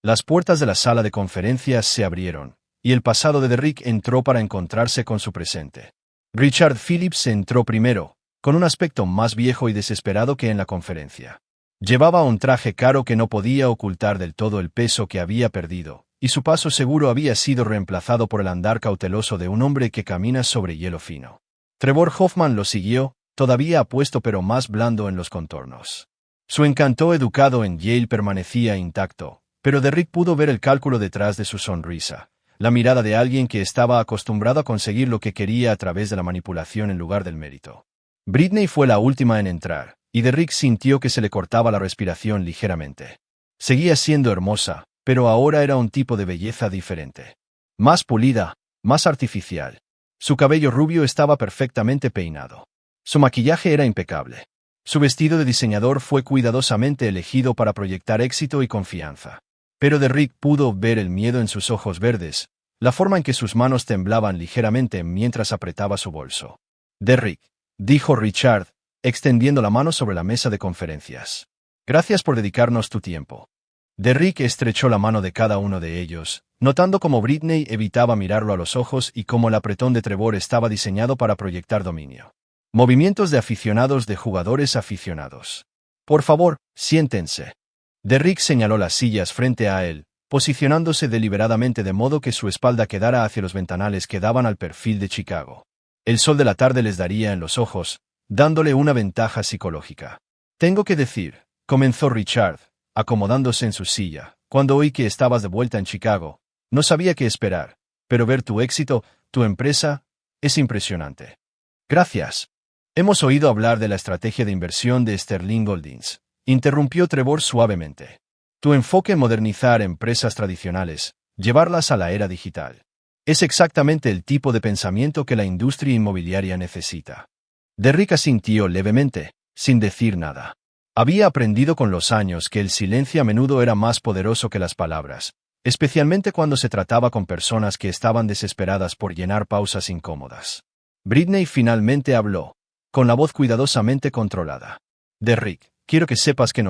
Las puertas de la sala de conferencias se abrieron, y el pasado de Derrick entró para encontrarse con su presente. Richard Phillips entró primero, con un aspecto más viejo y desesperado que en la conferencia. Llevaba un traje caro que no podía ocultar del todo el peso que había perdido, y su paso seguro había sido reemplazado por el andar cauteloso de un hombre que camina sobre hielo fino. Trevor Hoffman lo siguió, todavía apuesto pero más blando en los contornos. Su encanto educado en Yale permanecía intacto, pero Derrick pudo ver el cálculo detrás de su sonrisa, la mirada de alguien que estaba acostumbrado a conseguir lo que quería a través de la manipulación en lugar del mérito. Britney fue la última en entrar, y Derrick sintió que se le cortaba la respiración ligeramente. Seguía siendo hermosa, pero ahora era un tipo de belleza diferente. Más pulida, más artificial. Su cabello rubio estaba perfectamente peinado. Su maquillaje era impecable. Su vestido de diseñador fue cuidadosamente elegido para proyectar éxito y confianza. Pero Derrick pudo ver el miedo en sus ojos verdes, la forma en que sus manos temblaban ligeramente mientras apretaba su bolso. Derrick, dijo Richard, extendiendo la mano sobre la mesa de conferencias. Gracias por dedicarnos tu tiempo. Derrick estrechó la mano de cada uno de ellos, notando cómo Britney evitaba mirarlo a los ojos y cómo el apretón de Trevor estaba diseñado para proyectar dominio. Movimientos de aficionados de jugadores aficionados. Por favor, siéntense. Derrick señaló las sillas frente a él, posicionándose deliberadamente de modo que su espalda quedara hacia los ventanales que daban al perfil de Chicago. El sol de la tarde les daría en los ojos, dándole una ventaja psicológica. Tengo que decir, comenzó Richard, acomodándose en su silla, cuando oí que estabas de vuelta en Chicago, no sabía qué esperar, pero ver tu éxito, tu empresa, es impresionante. Gracias. Hemos oído hablar de la estrategia de inversión de Sterling Holdings, interrumpió Trevor suavemente. Tu enfoque en modernizar empresas tradicionales, llevarlas a la era digital. Es exactamente el tipo de pensamiento que la industria inmobiliaria necesita. Derrick asintió levemente, sin decir nada. Había aprendido con los años que el silencio a menudo era más poderoso que las palabras, especialmente cuando se trataba con personas que estaban desesperadas por llenar pausas incómodas. Britney finalmente habló, con la voz cuidadosamente controlada. Derrick, quiero que sepas que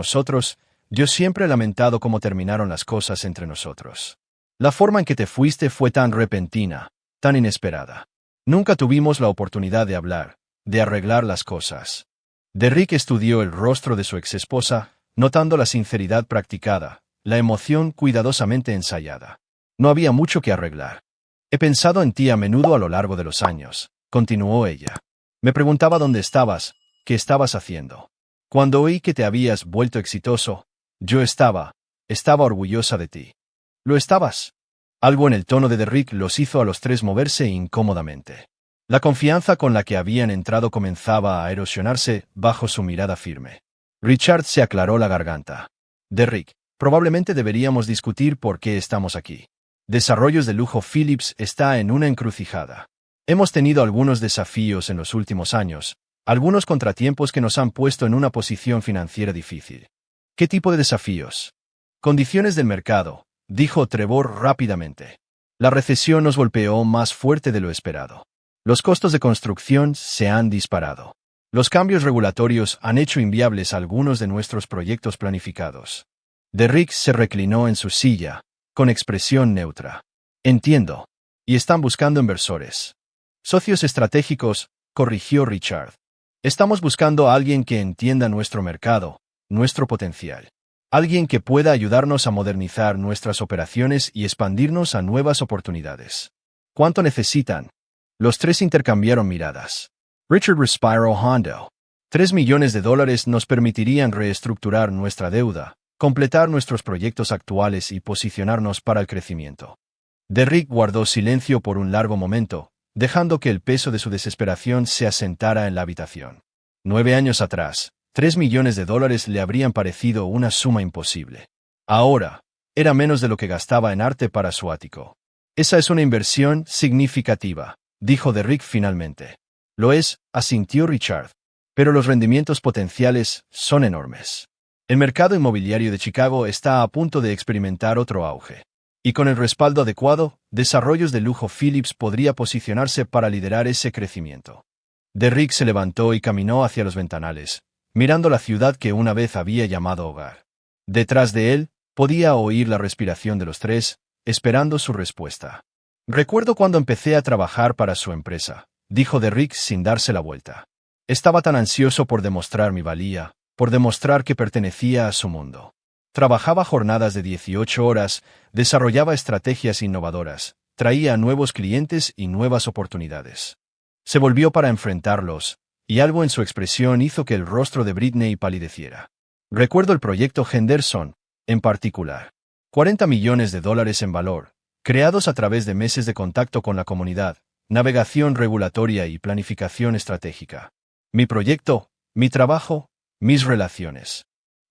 yo siempre he lamentado cómo terminaron las cosas entre nosotros. La forma en que te fuiste fue tan repentina, tan inesperada. Nunca tuvimos la oportunidad de hablar, de arreglar las cosas. Derrick estudió el rostro de su exesposa, notando la sinceridad practicada, la emoción cuidadosamente ensayada. No había mucho que arreglar. He pensado en ti a menudo a lo largo de los años, continuó ella. Me preguntaba dónde estabas, qué estabas haciendo. Cuando oí que te habías vuelto exitoso, yo estaba orgullosa de ti. ¿Lo estabas? Algo en el tono de Derrick los hizo a los tres moverse incómodamente. La confianza con la que habían entrado comenzaba a erosionarse bajo su mirada firme. Richard se aclaró la garganta. Derrick, probablemente deberíamos discutir por qué estamos aquí. Desarrollos de lujo Phillips está en una encrucijada. Hemos tenido algunos desafíos en los últimos años, algunos contratiempos que nos han puesto en una posición financiera difícil. ¿Qué tipo de desafíos? Condiciones del mercado, dijo Trevor rápidamente. La recesión nos golpeó más fuerte de lo esperado. Los costos de construcción se han disparado. Los cambios regulatorios han hecho inviables algunos de nuestros proyectos planificados. Derrick se reclinó en su silla, con expresión neutra. Entiendo. Y están buscando inversores. Socios estratégicos, corrigió Richard. Estamos buscando a alguien que entienda nuestro mercado, nuestro potencial. Alguien que pueda ayudarnos a modernizar nuestras operaciones y expandirnos a nuevas oportunidades. ¿Cuánto necesitan? Los tres intercambiaron miradas. Richard respiró hondo. $3 millones nos permitirían reestructurar nuestra deuda, completar nuestros proyectos actuales y posicionarnos para el crecimiento. Derrick guardó silencio por un largo momento, dejando que el peso de su desesperación se asentara en la habitación. 9 años atrás, $3 millones le habrían parecido una suma imposible. Ahora, era menos de lo que gastaba en arte para su ático. Esa es una inversión significativa, dijo Derrick finalmente. Lo es, asintió Richard. Pero los rendimientos potenciales son enormes. El mercado inmobiliario de Chicago está a punto de experimentar otro auge. Y con el respaldo adecuado, Desarrollos de Lujo Phillips podría posicionarse para liderar ese crecimiento. Derrick se levantó y caminó hacia los ventanales, mirando la ciudad que una vez había llamado hogar. Detrás de él, podía oír la respiración de los tres, esperando su respuesta. Recuerdo cuando empecé a trabajar para su empresa, dijo Derrick sin darse la vuelta. Estaba tan ansioso por demostrar mi valía, por demostrar que pertenecía a su mundo. Trabajaba jornadas de 18 horas, desarrollaba estrategias innovadoras, traía nuevos clientes y nuevas oportunidades. Se volvió para enfrentarlos, y algo en su expresión hizo que el rostro de Britney palideciera. Recuerdo el proyecto Henderson, en particular. $40 millones en valor, creados a través de meses de contacto con la comunidad, navegación regulatoria y planificación estratégica. Mi proyecto, mi trabajo, mis relaciones.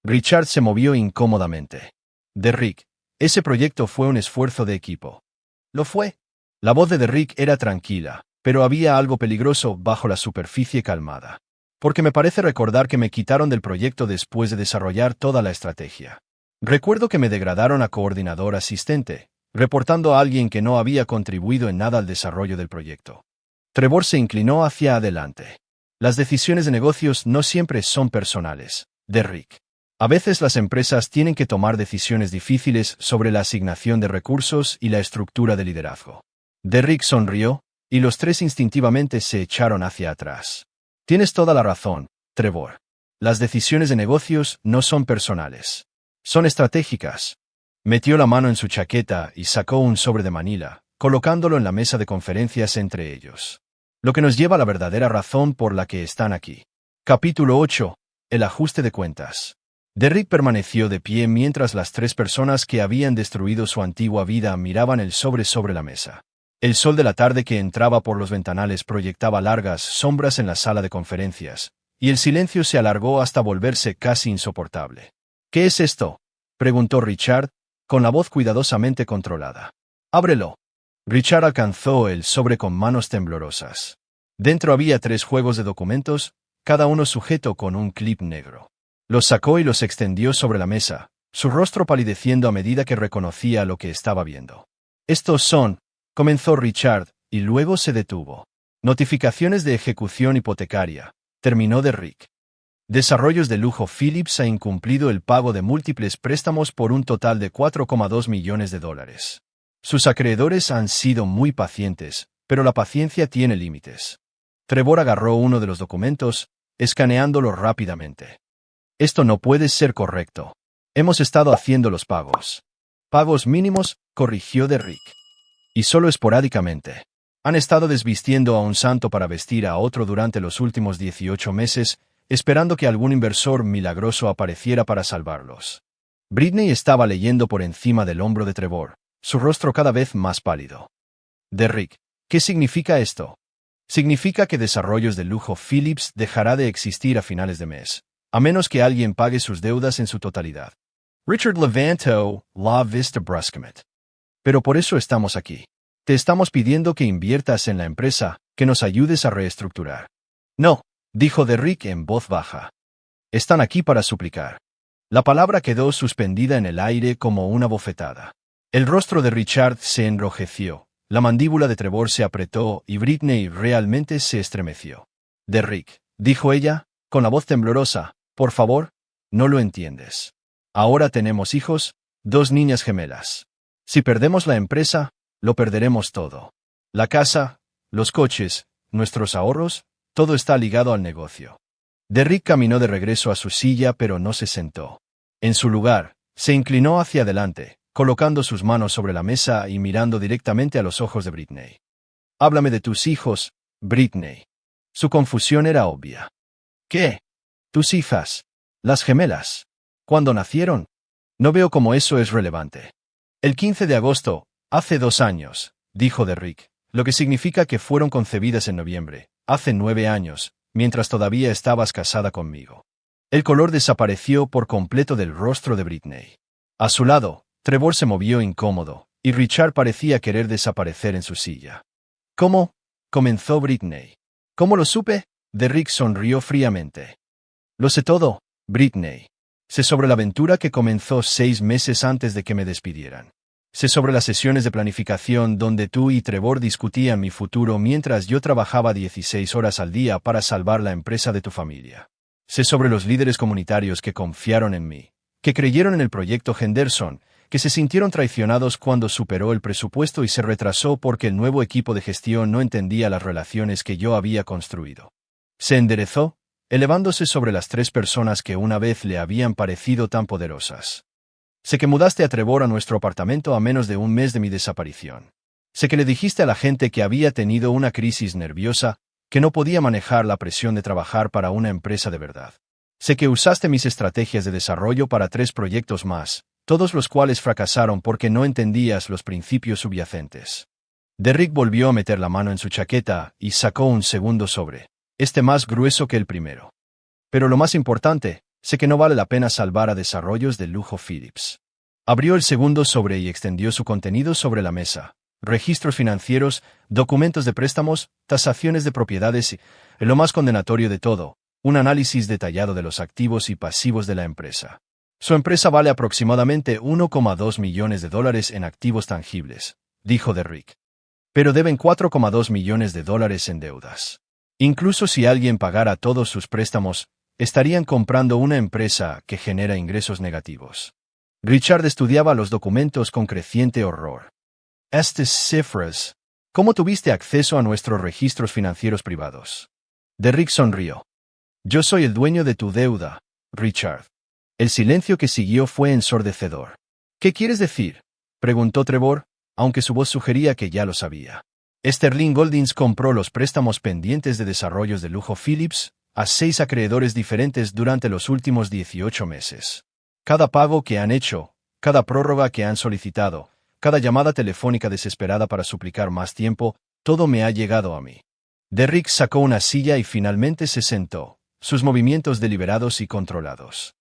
Richard se movió incómodamente. Derrick, ese proyecto fue un esfuerzo de equipo. Lo fue. La voz de Derrick era tranquila, pero había algo peligroso bajo la superficie calmada. Porque me parece recordar que me quitaron del proyecto después de desarrollar toda la estrategia. Recuerdo que me degradaron a coordinador asistente, reportando a alguien que no había contribuido en nada al desarrollo del proyecto. Trevor se inclinó hacia adelante. Las decisiones de negocios no siempre son personales, Derrick. A veces las empresas tienen que tomar decisiones difíciles sobre la asignación de recursos y la estructura de liderazgo. Derrick sonrió, y los tres instintivamente se echaron hacia atrás. Tienes toda la razón, Trevor. Las decisiones de negocios no son personales. Son estratégicas. Metió la mano en su chaqueta y sacó un sobre de Manila, colocándolo en la mesa de conferencias entre ellos. Lo que nos lleva a la verdadera razón por la que están aquí. Capítulo 8. El ajuste de cuentas. Derrick permaneció de pie mientras las tres personas que habían destruido su antigua vida miraban el sobre la mesa. El sol de la tarde que entraba por los ventanales proyectaba largas sombras en la sala de conferencias, y el silencio se alargó hasta volverse casi insoportable. ¿Qué es esto?, preguntó Richard, con la voz cuidadosamente controlada. Ábrelo. Richard alcanzó el sobre con manos temblorosas. Dentro había 3 juegos de documentos, cada uno sujeto con un clip negro. Los sacó y los extendió sobre la mesa, su rostro palideciendo a medida que reconocía lo que estaba viendo. Estos son, comenzó Richard, y luego se detuvo. Notificaciones de ejecución hipotecaria, terminó Derrick. Desarrollos de Lujo Phillips ha incumplido el pago de múltiples préstamos por un total de $4,2 millones. Sus acreedores han sido muy pacientes, pero la paciencia tiene límites. Trevor agarró uno de los documentos, escaneándolo rápidamente. Esto no puede ser correcto. Hemos estado haciendo los pagos. Pagos mínimos, corrigió Derrick. Y solo esporádicamente. Han estado desvistiendo a un santo para vestir a otro durante los últimos 18 meses, esperando que algún inversor milagroso apareciera para salvarlos. Britney estaba leyendo por encima del hombro de Trevor, su rostro cada vez más pálido. Derrick, ¿qué significa esto? Significa que Desarrollos de Lujo Phillips dejará de existir a finales de mes, a menos que alguien pague sus deudas en su totalidad. Richard levantó la vista bruscamente. Pero por eso estamos aquí. Te estamos pidiendo que inviertas en la empresa, que nos ayudes a reestructurar. No, dijo Derrick en voz baja. Están aquí para suplicar. La palabra quedó suspendida en el aire como una bofetada. El rostro de Richard se enrojeció, la mandíbula de Trevor se apretó y Britney realmente se estremeció. Derrick, dijo ella, con la voz temblorosa, por favor, no lo entiendes. Ahora tenemos hijos, 2 niñas gemelas. Si perdemos la empresa, lo perderemos todo. La casa, los coches, nuestros ahorros, todo está ligado al negocio. Derrick caminó de regreso a su silla pero no se sentó. En su lugar, se inclinó hacia adelante, colocando sus manos sobre la mesa y mirando directamente a los ojos de Britney. Háblame de tus hijos, Britney. Su confusión era obvia. ¿Qué? Tus hijas. Las gemelas. ¿Cuándo nacieron? No veo cómo eso es relevante. El 15 de agosto, hace 2 años, dijo Derrick, lo que significa que fueron concebidas en noviembre, hace 9 años, mientras todavía estabas casada conmigo. El color desapareció por completo del rostro de Britney. A su lado, Trevor se movió incómodo, y Richard parecía querer desaparecer en su silla. ¿Cómo? Comenzó Britney. ¿Cómo lo supe? Derrick sonrió fríamente. Lo sé todo, Britney. Sé sobre la aventura que comenzó 6 meses antes de que me despidieran. Sé sobre las sesiones de planificación donde tú y Trevor discutían mi futuro mientras yo trabajaba 16 horas al día para salvar la empresa de tu familia. Sé sobre los líderes comunitarios que confiaron en mí, que creyeron en el proyecto Henderson, que se sintieron traicionados cuando superó el presupuesto y se retrasó porque el nuevo equipo de gestión no entendía las relaciones que yo había construido. Se enderezó, elevándose sobre las 3 personas que una vez le habían parecido tan poderosas. Sé que mudaste a Trevor a nuestro apartamento a menos de un mes de mi desaparición. Sé que le dijiste a la gente que había tenido una crisis nerviosa, que no podía manejar la presión de trabajar para una empresa de verdad. Sé que usaste mis estrategias de desarrollo para 3 proyectos más, todos los cuales fracasaron porque no entendías los principios subyacentes. Derrick volvió a meter la mano en su chaqueta y sacó un segundo sobre, más grueso que el primero. Pero lo más importante, sé que no vale la pena salvar a Desarrollos de Lujo Phillips. Abrió el segundo sobre y extendió su contenido sobre la mesa. Registros financieros, documentos de préstamos, tasaciones de propiedades y, lo más condenatorio de todo, un análisis detallado de los activos y pasivos de la empresa. Su empresa vale aproximadamente $1,2 millones en activos tangibles, dijo Derrick. Pero deben $4,2 millones en deudas. Incluso si alguien pagara todos sus préstamos, estarían comprando una empresa que genera ingresos negativos. Richard estudiaba los documentos con creciente horror. Estas cifras. ¿Cómo tuviste acceso a nuestros registros financieros privados? Derrick sonrió. Yo soy el dueño de tu deuda, Richard. El silencio que siguió fue ensordecedor. ¿Qué quieres decir? Preguntó Trevor, aunque su voz sugería que ya lo sabía. Sterling Holdings compró los préstamos pendientes de Desarrollos de Lujo Phillips a 6 acreedores diferentes durante los últimos 18 meses. Cada pago que han hecho, cada prórroga que han solicitado, cada llamada telefónica desesperada para suplicar más tiempo, todo me ha llegado a mí. Derrick sacó una silla y finalmente se sentó, sus movimientos deliberados y controlados.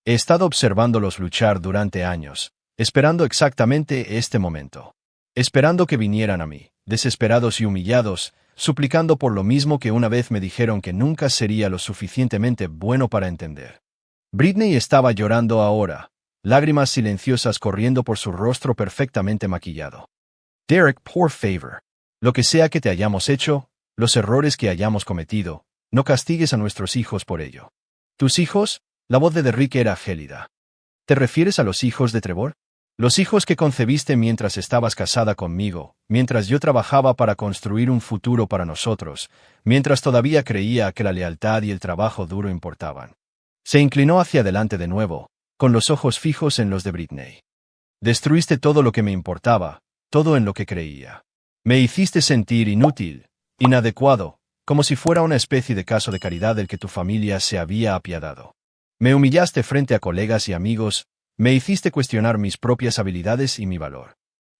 He estado observándolos luchar durante años, esperando exactamente este momento. Esperando que vinieran a mí, desesperados y humillados, suplicando por lo mismo que una vez me dijeron que nunca sería lo suficientemente bueno para entender. Britney estaba llorando ahora, lágrimas silenciosas corriendo por su rostro perfectamente maquillado. Derrick, por favor, lo que sea que te hayamos hecho, los errores que hayamos cometido, no castigues a nuestros hijos por ello. ¿Tus hijos? La voz de Derrick era gélida. ¿Te refieres a los hijos de Trevor? Los hijos que concebiste mientras estabas casada conmigo, mientras yo trabajaba para construir un futuro para nosotros, mientras todavía creía que la lealtad y el trabajo duro importaban. Se inclinó hacia adelante de nuevo, con los ojos fijos en los de Britney. Destruiste todo lo que me importaba, todo en lo que creía. Me hiciste sentir inútil, inadecuado, como si fuera una especie de caso de caridad del que tu familia se había apiadado. Me humillaste frente a colegas y amigos, me hiciste cuestionar mis propias habilidades y mi valor.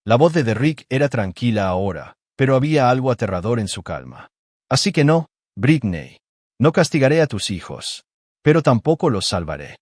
La voz de Derrick era tranquila ahora, pero había algo aterrador en su calma. Así que no, Britney. No castigaré a tus hijos. Pero tampoco los salvaré.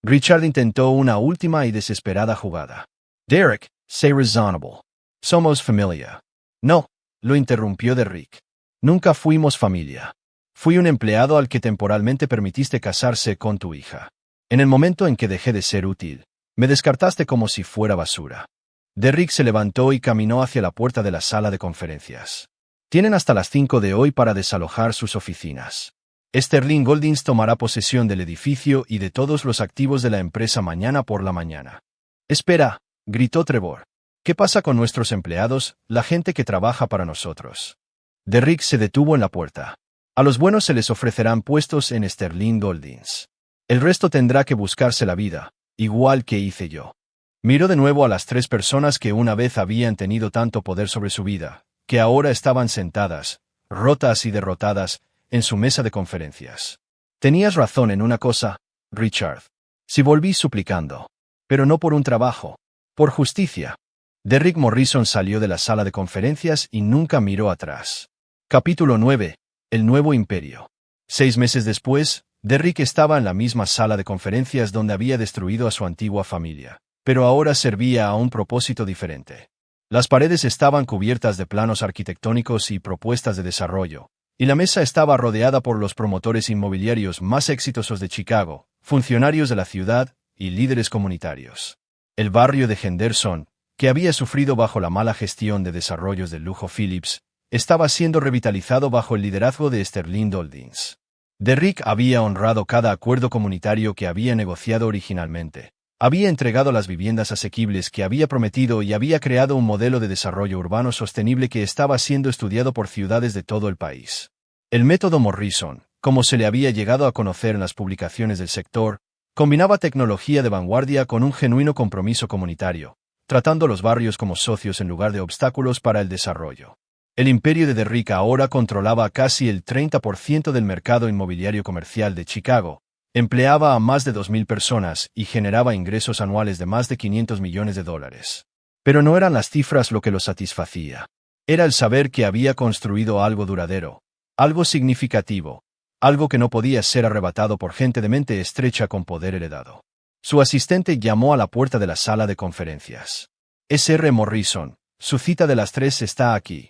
Richard intentó una última y desesperada jugada. Derek, sé reasonable. Somos familia. No, lo interrumpió Derrick. Nunca fuimos familia. Fui un empleado al que temporalmente permitiste casarse con tu hija. En el momento en que dejé de ser útil, me descartaste como si fuera basura. Derrick se levantó y caminó hacia la puerta de la sala de conferencias. Tienen hasta las 5 de hoy para desalojar sus oficinas. Sterling Holdings tomará posesión del edificio y de todos los activos de la empresa mañana por la mañana. Espera, gritó Trevor. ¿Qué pasa con nuestros empleados, la gente que trabaja para nosotros? Derrick se detuvo en la puerta. A los buenos se les ofrecerán puestos en Sterling Holdings. El resto tendrá que buscarse la vida, igual que hice yo. Miró de nuevo a las 3 personas que una vez habían tenido tanto poder sobre su vida, que ahora estaban sentadas, rotas y derrotadas, en su mesa de conferencias. Tenías razón en una cosa, Richard. Si volví suplicando. Pero no por un trabajo. Por justicia. Derrick Morrison salió de la sala de conferencias y nunca miró atrás. Capítulo 9. El nuevo imperio. 6 meses después, Derrick estaba en la misma sala de conferencias donde había destruido a su antigua familia, pero ahora servía a un propósito diferente. Las paredes estaban cubiertas de planos arquitectónicos y propuestas de desarrollo, y la mesa estaba rodeada por los promotores inmobiliarios más exitosos de Chicago, funcionarios de la ciudad y líderes comunitarios. El barrio de Henderson, que había sufrido bajo la mala gestión de desarrollos del lujo Phillips, estaba siendo revitalizado bajo el liderazgo de Sterling Holdings. Derrick había honrado cada acuerdo comunitario que había negociado originalmente. Había entregado las viviendas asequibles que había prometido y había creado un modelo de desarrollo urbano sostenible que estaba siendo estudiado por ciudades de todo el país. El método Morrison, como se le había llegado a conocer en las publicaciones del sector, combinaba tecnología de vanguardia con un genuino compromiso comunitario, tratando los barrios como socios en lugar de obstáculos para el desarrollo. El imperio de Derrick ahora controlaba casi el 30% del mercado inmobiliario comercial de Chicago, empleaba a más de 2.000 personas y generaba ingresos anuales de más de $500 millones. Pero no eran las cifras lo que lo satisfacía. Era el saber que había construido algo duradero, algo significativo, algo que no podía ser arrebatado por gente de mente estrecha con poder heredado. Su asistente llamó a la puerta de la sala de conferencias. Sr. Morrison, su cita de las 3 está aquí.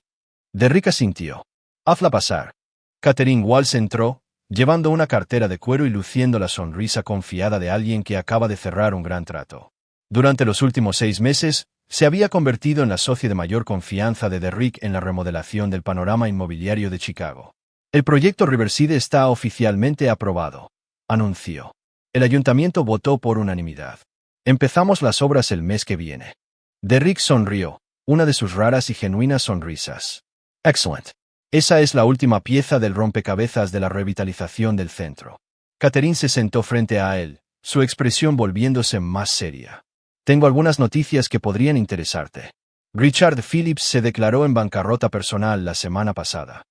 Derrick asintió. Hazla pasar. Catherine Walsh entró, llevando una cartera de cuero y luciendo la sonrisa confiada de alguien que acaba de cerrar un gran trato. Durante los últimos 6 meses, se había convertido en la socia de mayor confianza de Derrick en la remodelación del panorama inmobiliario de Chicago. El proyecto Riverside está oficialmente aprobado, anunció. El ayuntamiento votó por unanimidad. Empezamos las obras el mes que viene. Derrick sonrió, una de sus raras y genuinas sonrisas. Excellent. Esa es la última pieza del rompecabezas de la revitalización del centro. Catherine se sentó frente a él, su expresión volviéndose más seria. Tengo algunas noticias que podrían interesarte. Richard Phillips se declaró en bancarrota personal la semana pasada.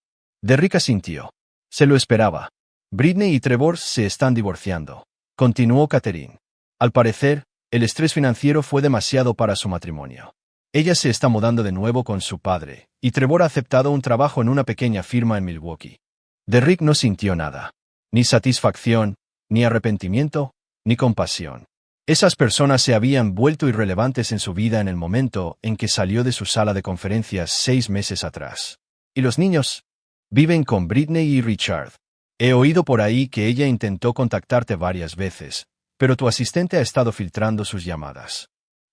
Derrick asintió. Se lo esperaba. Britney y Trevor se están divorciando. Continuó Catherine. Al parecer, el estrés financiero fue demasiado para su matrimonio. Ella se está mudando de nuevo con su padre, y Trevor ha aceptado un trabajo en una pequeña firma en Milwaukee. Derrick no sintió nada. Ni satisfacción, ni arrepentimiento, ni compasión. Esas personas se habían vuelto irrelevantes en su vida en el momento en que salió de su sala de conferencias 6 meses atrás. ¿Y los niños? Viven con Britney y Richard. He oído por ahí que ella intentó contactarte varias veces, pero tu asistente ha estado filtrando sus llamadas.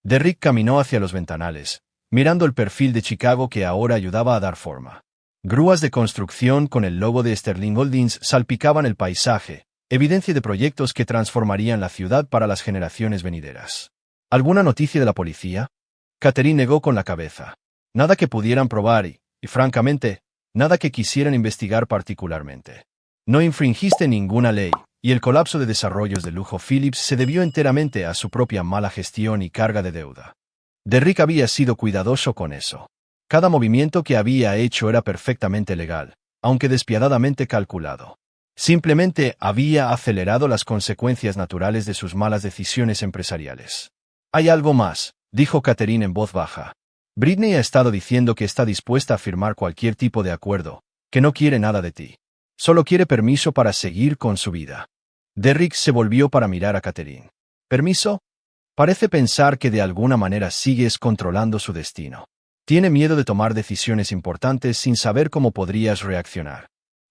Derrick caminó hacia los ventanales, mirando el perfil de Chicago que ahora ayudaba a dar forma. Grúas de construcción con el logo de Sterling Holdings salpicaban el paisaje, evidencia de proyectos que transformarían la ciudad para las generaciones venideras. ¿Alguna noticia de la policía? Catherine negó con la cabeza. Nada que pudieran probar y, francamente, nada que quisieran investigar particularmente. No infringiste ninguna ley, y el colapso de desarrollos de lujo Philips se debió enteramente a su propia mala gestión y carga de deuda. Derrick había sido cuidadoso con eso. Cada movimiento que había hecho era perfectamente legal, aunque despiadadamente calculado. Simplemente había acelerado las consecuencias naturales de sus malas decisiones empresariales. Hay algo más, dijo Catherine en voz baja. Britney ha estado diciendo que está dispuesta a firmar cualquier tipo de acuerdo, que no quiere nada de ti. Solo quiere permiso para seguir con su vida. Derrick se volvió para mirar a Catherine. ¿Permiso? Parece pensar que de alguna manera sigues controlando su destino. Tiene miedo de tomar decisiones importantes sin saber cómo podrías reaccionar.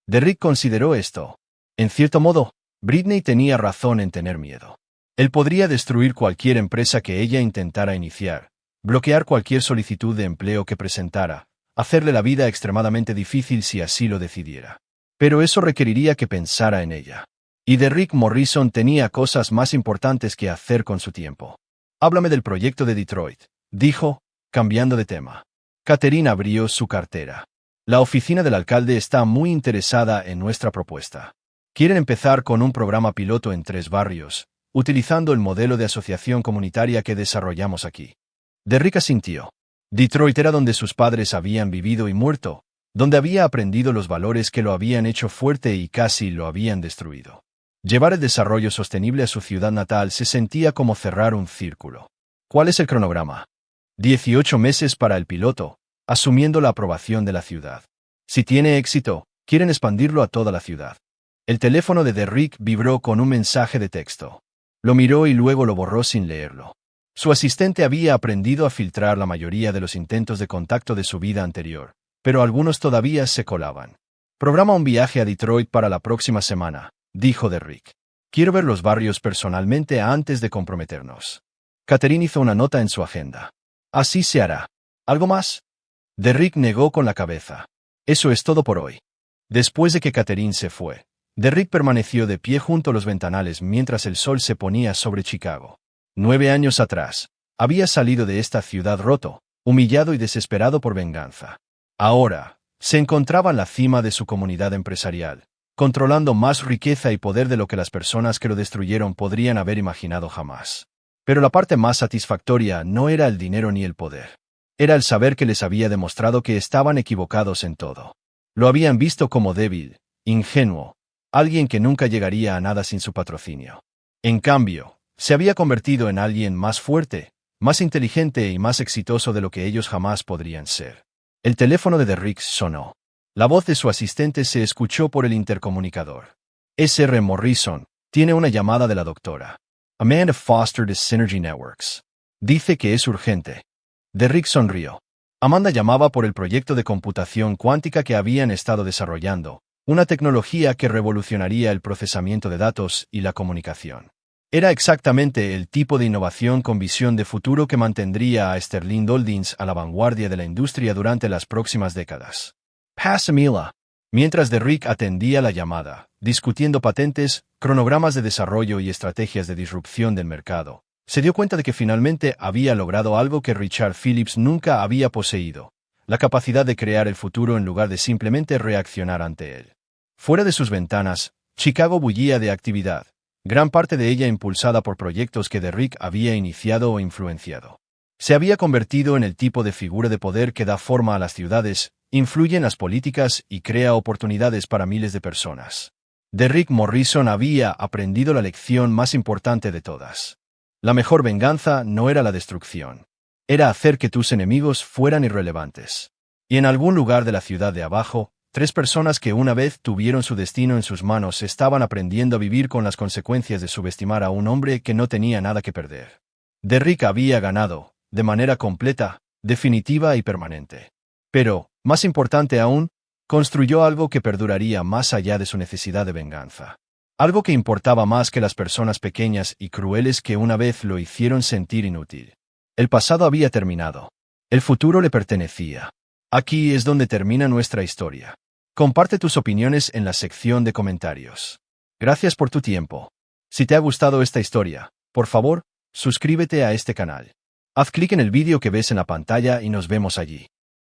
Derrick consideró esto. En cierto modo, Britney tenía razón en tener miedo. Él podría destruir cualquier empresa que ella intentara iniciar, bloquear cualquier solicitud de empleo que presentara, hacerle la vida extremadamente difícil si así lo decidiera. Pero eso requeriría que pensara en ella. Y Derrick Morrison tenía cosas más importantes que hacer con su tiempo. Háblame del proyecto de Detroit, dijo, cambiando de tema. Catherine abrió su cartera. La oficina del alcalde está muy interesada en nuestra propuesta. Quieren empezar con un programa piloto en 3 barrios, utilizando el modelo de asociación comunitaria que desarrollamos aquí. Derrick asintió. Detroit era donde sus padres habían vivido y muerto, donde había aprendido los valores que lo habían hecho fuerte y casi lo habían destruido. Llevar el desarrollo sostenible a su ciudad natal se sentía como cerrar un círculo. ¿Cuál es el cronograma? 18 meses para el piloto, asumiendo la aprobación de la ciudad. Si tiene éxito, quieren expandirlo a toda la ciudad. El teléfono de Derrick vibró con un mensaje de texto. Lo miró y luego lo borró sin leerlo. Su asistente había aprendido a filtrar la mayoría de los intentos de contacto de su vida anterior, pero algunos todavía se colaban. Programa un viaje a Detroit para la próxima semana, dijo Derrick. Quiero ver los barrios personalmente antes de comprometernos. Catherine hizo una nota en su agenda. Así se hará. ¿Algo más? Derrick negó con la cabeza. Eso es todo por hoy. Después de que Catherine se fue, Derrick permaneció de pie junto a los ventanales mientras el sol se ponía sobre Chicago. 9 años atrás, había salido de esta ciudad roto, humillado y desesperado por venganza. Ahora, se encontraba en la cima de su comunidad empresarial, controlando más riqueza y poder de lo que las personas que lo destruyeron podrían haber imaginado jamás. Pero la parte más satisfactoria no era el dinero ni el poder. Era el saber que les había demostrado que estaban equivocados en todo. Lo habían visto como débil, ingenuo, alguien que nunca llegaría a nada sin su patrocinio. En cambio, se había convertido en alguien más fuerte, más inteligente y más exitoso de lo que ellos jamás podrían ser. El teléfono de Derrick sonó. La voz de su asistente se escuchó por el intercomunicador. Sr. Morrison, tiene una llamada de la doctora Amanda Foster de Synergy Networks. Dice que es urgente. Derrick sonrió. Amanda llamaba por el proyecto de computación cuántica que habían estado desarrollando, una tecnología que revolucionaría el procesamiento de datos y la comunicación. Era exactamente el tipo de innovación con visión de futuro que mantendría a Sterling Holdings a la vanguardia de la industria durante las próximas décadas. Pasamila. Mientras Derrick atendía la llamada, discutiendo patentes, cronogramas de desarrollo y estrategias de disrupción del mercado, se dio cuenta de que finalmente había logrado algo que Richard Phillips nunca había poseído: la capacidad de crear el futuro en lugar de simplemente reaccionar ante él. Fuera de sus ventanas, Chicago bullía de actividad, gran parte de ella impulsada por proyectos que Derrick había iniciado o influenciado. Se había convertido en el tipo de figura de poder que da forma a las ciudades, influye en las políticas y crea oportunidades para miles de personas. Derrick Morrison había aprendido la lección más importante de todas. La mejor venganza no era la destrucción. Era hacer que tus enemigos fueran irrelevantes. Y en algún lugar de la ciudad de abajo, 3 personas que una vez tuvieron su destino en sus manos estaban aprendiendo a vivir con las consecuencias de subestimar a un hombre que no tenía nada que perder. Derrick había ganado, de manera completa, definitiva y permanente. Pero, más importante aún, construyó algo que perduraría más allá de su necesidad de venganza. Algo que importaba más que las personas pequeñas y crueles que una vez lo hicieron sentir inútil. El pasado había terminado. El futuro le pertenecía. Aquí es donde termina nuestra historia. Comparte tus opiniones en la sección de comentarios. Gracias por tu tiempo. Si te ha gustado esta historia, por favor, suscríbete a este canal. Haz clic en el vídeo que ves en la pantalla y nos vemos allí.